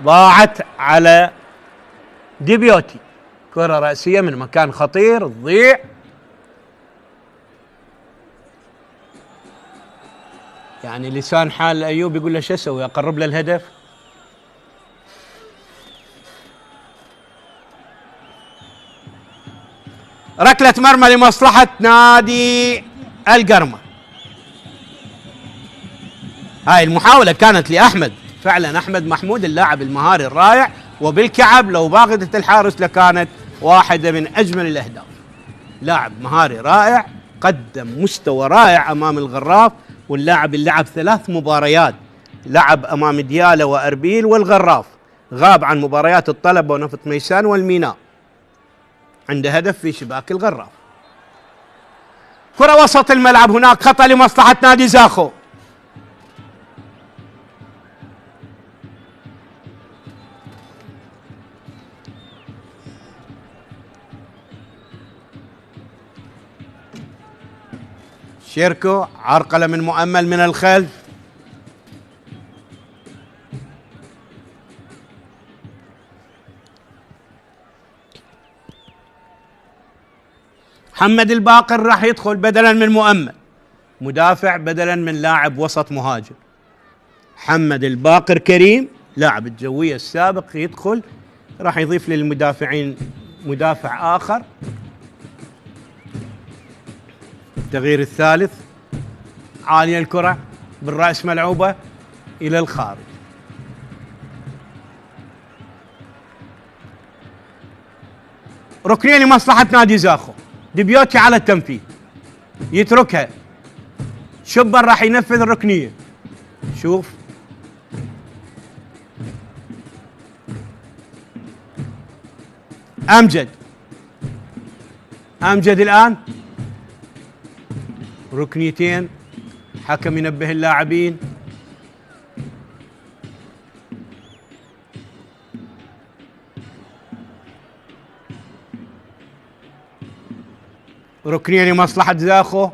ضاعت على ديبيوتي، كرة رأسية من مكان خطير تضيع. يعني لسان حال أيوب يقول له شو أسوي، أقرب له الهدف؟ ركلة مرمى لمصلحة نادي القرمة. هاي المحاولة كانت لأحمد، فعلا أحمد محمود اللاعب المهاري الرائع، وبالكعب لو باغتت الحارس لكانت واحدة من أجمل الأهداف. لاعب مهاري رائع، قدم مستوى رائع أمام الغراف، واللاعب اللي لعب 3 مباريات، لعب أمام ديالى وأربيل والغراف، غاب عن مباريات الطلبة ونفط ميسان والميناء، عنده هدف في شباك الغراف. كرة وسط الملعب، هناك خطأ لمصلحة نادي زاخو. شيركو، عرقلة من مؤمل من الخلف. محمد الباقر راح يدخل بدلا من مؤمل، مدافع بدلا من لاعب وسط مهاجم. محمد الباقر كريم لاعب الجوية السابق يدخل، راح يضيف للمدافعين مدافع آخر. التغيير الثالث، عالية الكرة بالرأس ملعوبة إلى الخارج. ركنية لمصلحة نادي زاخو، ديبيوتي على التنفيذ، يتركها، شبر راح ينفذ الركنية. شوف أمجد الآن، ركنيتين، حكم ينبه اللاعبين. ركنية لمصلحة زاخو،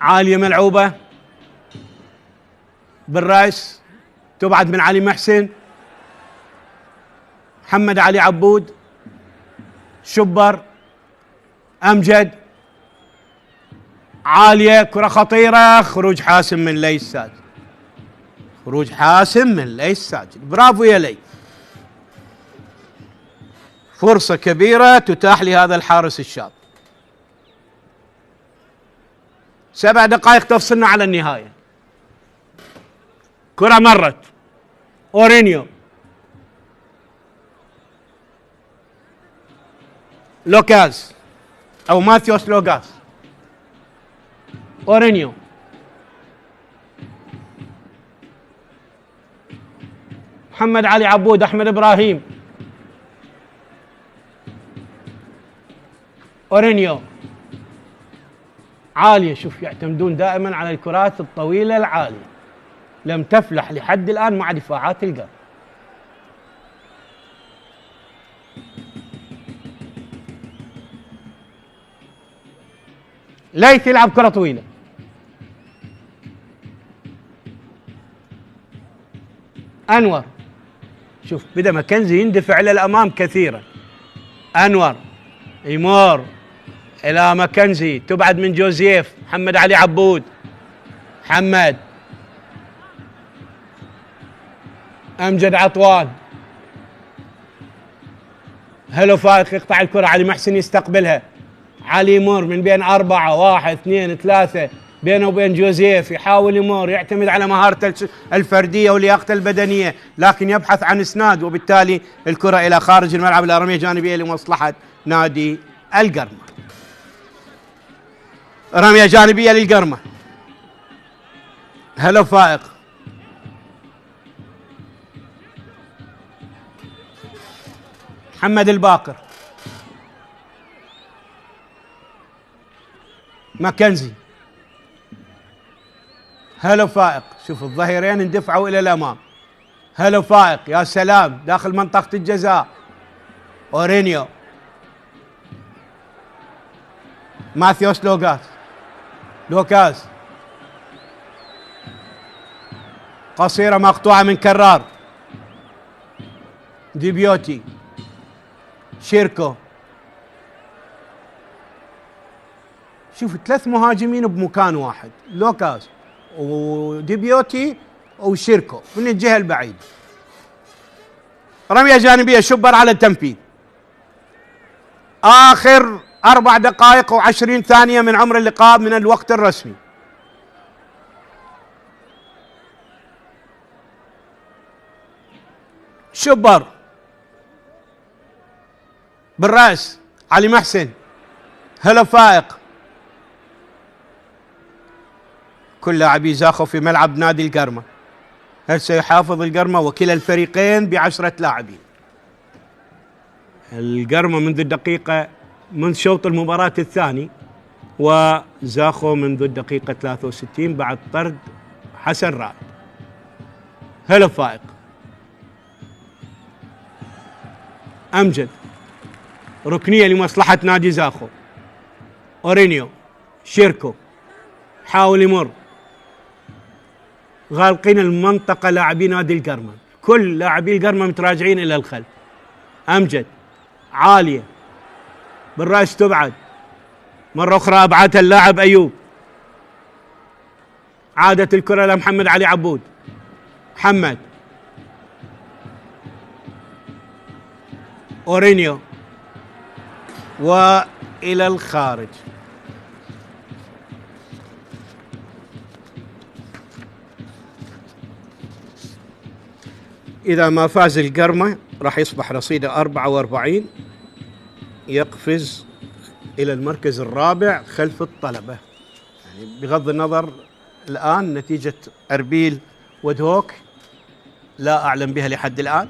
عالية ملعوبة بالرأس، تبعد من علي محسن. محمد علي عبود، شبر، أمجد، عالية، كرة خطيرة، خروج حاسم من ليث ساجد، خروج حاسم من ليث ساجد، برافو يا ليث. فرصة كبيرة تتاح لهذا الحارس الشاب. 7 دقائق تفصلنا على النهاية. كرة مرت، أورينيو، لوكاس أو ماثيوس لوكاس، أورينيو، محمد علي عبود، أحمد إبراهيم، أورينيو، عالية. شوف يعتمدون دائما على الكرات الطويلة العالية، لم تفلح لحد الآن مع دفاعات القرن. ليث يلعب كرة طويلة، أنور، شوف بدأ ماكنزي يندفع إلى الأمام كثيرا، أنور يمر، إلى ماكنزي، تبعد من جوزيف. محمد علي عبود، محمد أمجد عطوان. هلو فايق يقطع الكرة، علي محسن يستقبلها، علي يمر من بين أربعة، 1 2 3 بينه وبين جوزيف، يحاول يمر، يعتمد على مهارته الفردية ولياقته البدنية، لكن يبحث عن إسناد، وبالتالي الكرة إلى خارج الملعب إلى رمية جانبية لمصلحة نادي القرمة. رمية جانبية للقرمة. هلو فائق، محمد الباقر، ماكنزي. هلو فائق، شوف الظهيرين اندفعوا الى الامام. هلو فائق، يا سلام، داخل منطقة الجزاء. اورينيو، ماثيوس لوكاس، قصيرة مقطوعة من كرار. ديبيوتي، شيركو. شوف 3 مهاجمين بمكان واحد، لوكاس وديبيوتي وشيركو من الجهة البعيدة. رمية جانبية، شبر على التنفيذ. آخر 4 دقائق و20 ثانية من عمر اللقاء من الوقت الرسمي. شبر بالرأس، علي محسن. هلا فائق. كل لاعبي زاخو في ملعب نادي القرمة. هل سيحافظ القرمة وكلا الفريقين ب10 لاعبين؟ القرمة منذ شوط المباراة الثاني، وزاخو منذ الدقيقة 63 بعد طرد حسن رائد. هلا فائق. أمجد، ركنية لمصلحة نادي زاخو. أورينيو، شيركو، حاول يمر، غالقين المنطقة لاعبي نادي القرمة، كل لاعبي القرمة متراجعين إلى الخلف. أمجد، عالية بالرأس، تبعد مرة أخرى، أبعدها اللاعب أيوب. عادت الكرة لمحمد علي عبود. محمد، أورينيو، وإلى الخارج. إذا ما فاز القرمة راح يصبح رصيده 44، يقفز إلى المركز الرابع خلف الطلبة. يعني بغض النظر الآن نتيجة أربيل ودهوك لا أعلم بها لحد الآن.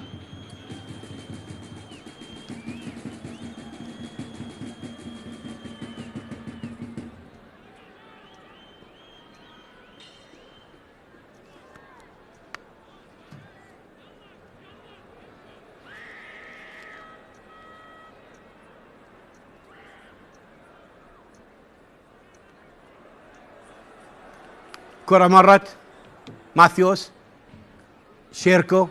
كرة مرت، ماثيوس، شيركو،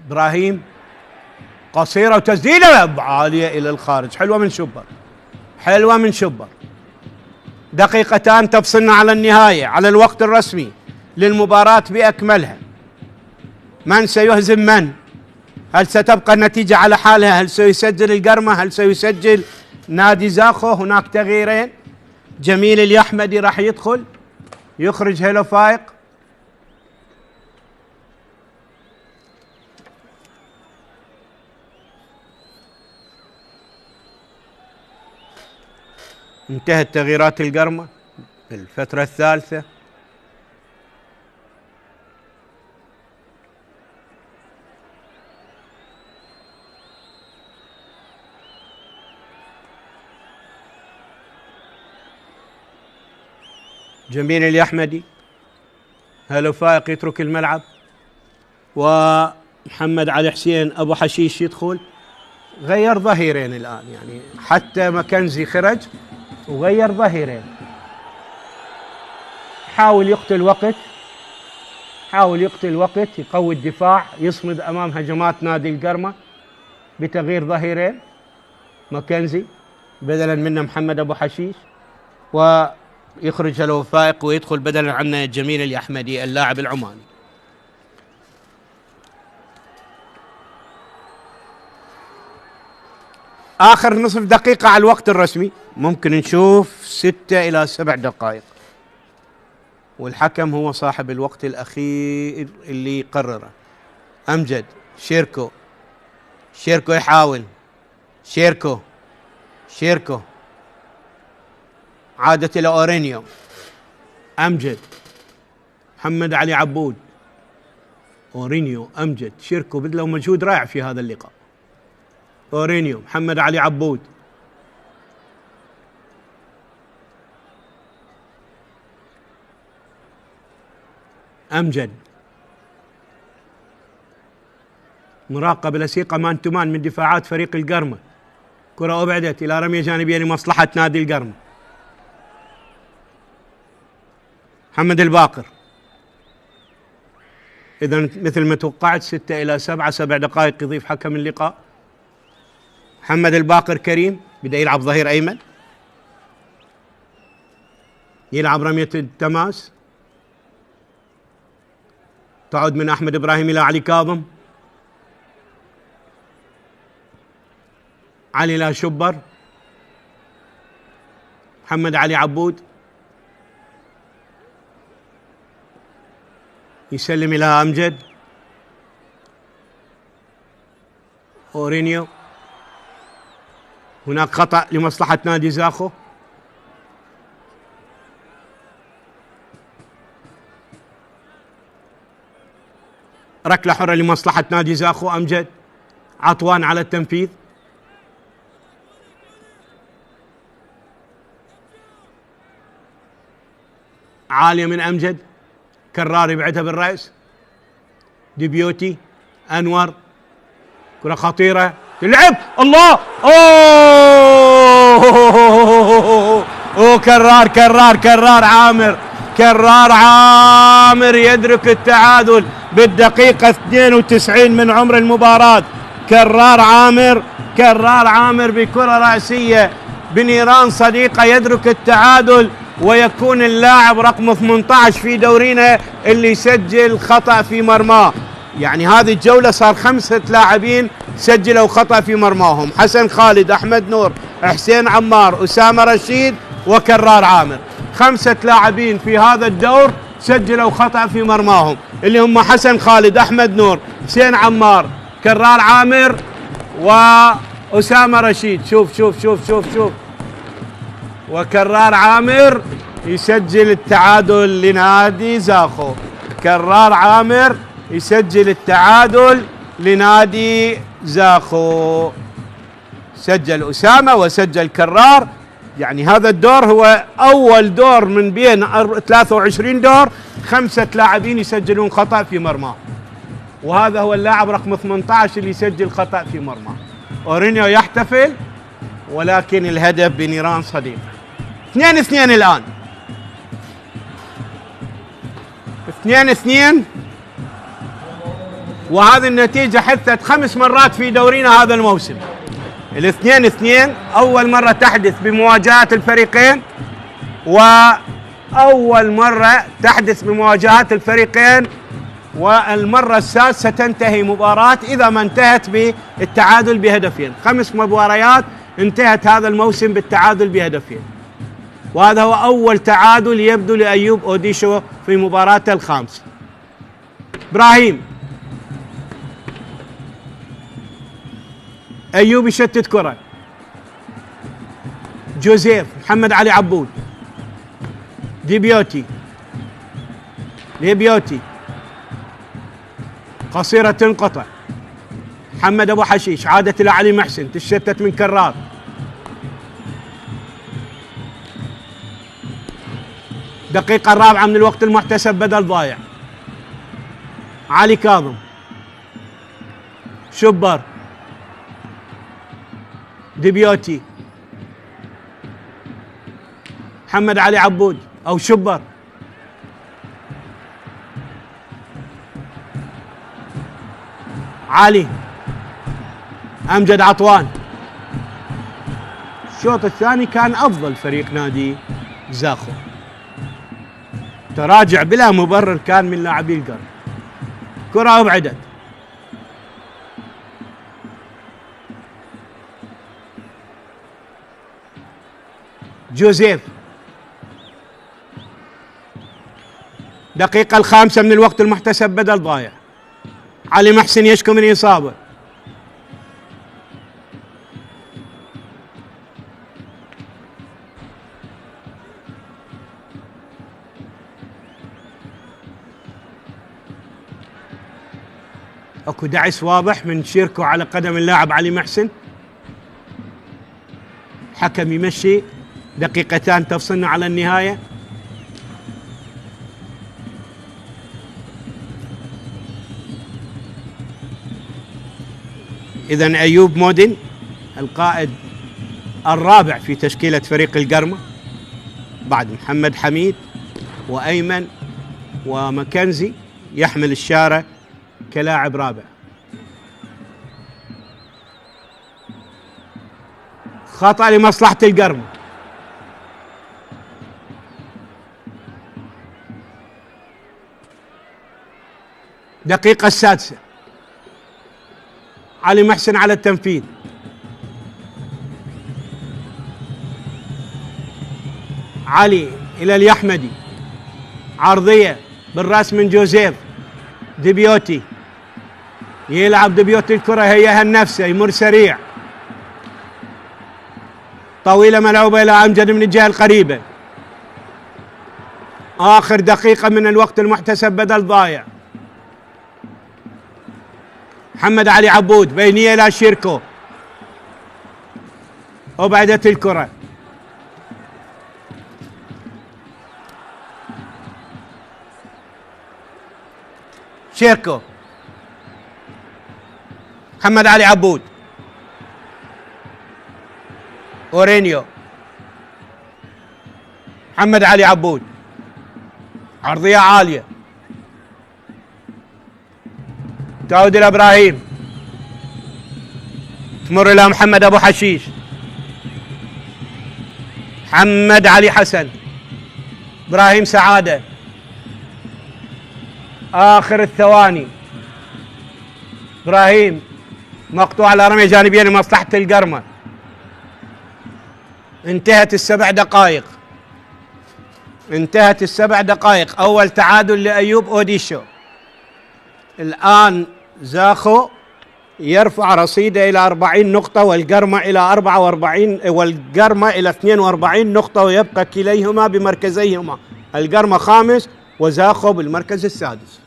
إبراهيم، قصيرة وتسديدة عالية إلى الخارج. حلوة من شبر، حلوة من شبر. دقيقتان تفصلنا على النهاية، على الوقت الرسمي للمباراة بأكملها. من سيهزم من؟ هل ستبقى النتيجة على حالها؟ هل سيسجل القرمة؟ هل سيسجل نادي زاخو؟ هناك تغييرين. جميل اليحمدي راح يدخل، يخرج هيلو فايق. انتهت تغييرات القرمة الفترة الثالثة. جميل اليحمدي، هلو فائق يترك الملعب، ومحمد علي حسين أبو حشيش يدخل. غير ظهيرين الآن، يعني حتى ماكنزي خرج وغير ظهيرين. حاول يقتل وقت، يقوي الدفاع، يصمد أمام هجمات نادي القرمة. بتغيير ظهيرين ماكنزي بدلا منه محمد ابو حشيش، ويخرج له فائق ويدخل بدلا عنه جميل اليحمدي اللاعب العماني. آخر نصف دقيقة على الوقت الرسمي، ممكن نشوف 6 إلى 7 دقائق، والحكم هو صاحب الوقت الأخير اللي يقرره. أمجد، شيركو يحاول، شيركو عادت إلى أورينيو، أمجد، محمد علي عبود، أورينيو، أمجد، شيركو بذلوا مجهود رائع في هذا اللقاء. أورينيو، محمد علي عبود، أمجد، مراقبة لسيقة مان تو مان من دفاعات فريق القرمة، كرة أبعدت إلى رمية جانبية لمصلحة نادي القرمة. محمد الباقر، إذا مثل ما توقعت 6 إلى 7 دقائق يضيف حكم اللقاء. محمد الباقر كريم بدأ يلعب ظهير أيمن، يلعب رمية التماس، تعود من أحمد إبراهيم إلى علي كاظم، علي إلى شبر، محمد علي عبود يسلم إلى أمجد، أورينيو، هناك خطأ لمصلحة نادي زاخو، ركلة حرة لمصلحة نادي زاخو. أمجد، عطوان على التنفيذ، عالية من أمجد، كرار يبعدها بالرأس، ديبيوتي، أنور، كرة خطيرة تلعب، الله، أوه كرار عامر يدرك التعادل بالدقيقة 92 من عمر المباراة. كرار عامر بكرة رأسية بنيران صديقة يدرك التعادل، ويكون اللاعب رقم 18 في دورينا اللي يسجل خطأ في مرماه. يعني هذه الجولة صار 5 لاعبين سجلوا خطأ في مرماهم: حسن خالد، أحمد نور، حسين عمار، أسامة رشيد، وكرار عامر. 5 لاعبين في هذا الدور سجلوا خطأ في مرماهم، اللي هم حسن خالد، أحمد نور، حسين عمار، كرار عامر، وأسامة رشيد. شوف وكرار عامر يسجل التعادل لنادي زاخو. كرار عامر يسجل التعادل لنادي زاخو. سجل أسامة وسجل كرار. يعني هذا الدور هو أول دور من بين 23 دور 5 لاعبين يسجلون خطأ في مرماه، وهذا هو اللاعب رقم 18 اللي يسجل خطأ في مرماه. أورينيو يحتفل، ولكن الهدف بنيران صديق. 2-2 الآن، 2-2، وهذه النتيجة حدثت 5 مرات في دورينا هذا الموسم. 2-2 أول مرة تحدث بمواجهات الفريقين، وأول مرة تحدث بمواجهات الفريقين، والمرة السادسة تنتهي مباراة إذا ما انتهت بالتعادل بهدفين. 5 مباريات انتهت هذا الموسم بالتعادل بهدفين، وهذا هو أول تعادل يبدو لأيوب أوديشو في مباراته الخامسة. إبراهيم، أيوب يشتت كرة، جوزيف، محمد علي عبود، ديبيوتي، قصيرة تنقطع، محمد أبو حشيش، عادت إلى علي محسن، تشتت من كرار، دقيقة 4 من الوقت المحتسب بدل ضايع. علي كاظم، شبر، ديبيوتي، محمد علي عبود أو شبر، علي، أمجد عطوان. الشوط الثاني كان أفضل فريق نادي زاخو، تراجع بلا مبرر كان من لاعبي القرن. كرة أبعدت، جوزيف. دقيقة الخامسة من الوقت المحتسب بدل ضايع. علي محسن يشكو من إصابة. اكو دعس واضح من شيركو على قدم اللاعب علي محسن. حكم يمشي، دقيقتان تفصلنا على النهاية. إذن أيوب مودن القائد الرابع في تشكيلة فريق القرمة بعد محمد حميد وأيمن ومكنزي، يحمل الشارة كلاعب رابع. خطأ لمصلحة القرمة. دقيقة السادسة، علي محسن على التنفيذ. علي إلى اليحمدي، عرضية بالراس من جوزيف. ديبيوتي يلعب، ديبيوتي الكرة هيها النفسه، يمر سريع، طويلة ملعوبة إلى أمجد من الجهة القريبة. آخر دقيقة من الوقت المحتسب بدل ضايع. محمد علي عبود بينية إلى شيركو، أبعدت الكرة. شيركو، محمد علي عبود، أورينيو، محمد علي عبود، عرضية عالية، تعود إلى إبراهيم، تمر إلى محمد أبو حشيش. محمد علي حسن، إبراهيم سعادة، آخر الثواني. إبراهيم مقطوع على رمية جانبية لمصلحة القرمة. انتهت السبع دقائق، انتهت السبع دقائق. أول تعادل لأيوب أوديشو. الآن زاخو يرفع رصيده إلى 40 نقطة والقرمة إلى 44 والقرمة إلى 42 نقطة، ويبقى كليهما بمركزيهما، القرمة خامس وزاخو بالمركز السادس.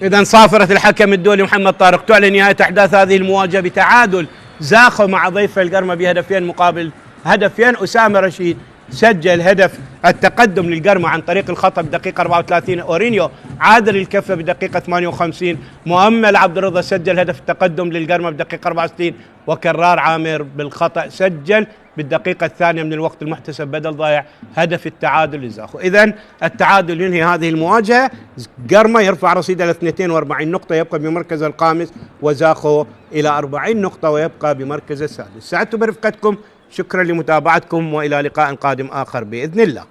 إذن صافرة الحكم الدولي محمد طارق تعلن نهاية أحداث هذه المواجهة بتعادل زاخو مع ضيف القرمة بهدفين مقابل هدفين. أسامة رشيد سجل هدف التقدم للقرمة عن طريق الخطأ بدقيقة 34. أورينيو عادل الكفة بدقيقة 58. مؤمل عبد الرضا سجل هدف التقدم للقرمة بدقيقة 64. وكرار عامر بالخطأ سجل بالدقيقة الثانية من الوقت المحتسب بدل ضايع هدف التعادل لزاخو. إذن التعادل ينهي هذه المواجهة. قرمة يرفع رصيده إلى 42 نقطة يبقى بمركز الخامس، وزاخو إلى 40 نقطة ويبقى بمركز السادس. سعدت برفقتكم، شكرا لمتابعتكم، وإلى لقاء قادم آخر بإذن الله.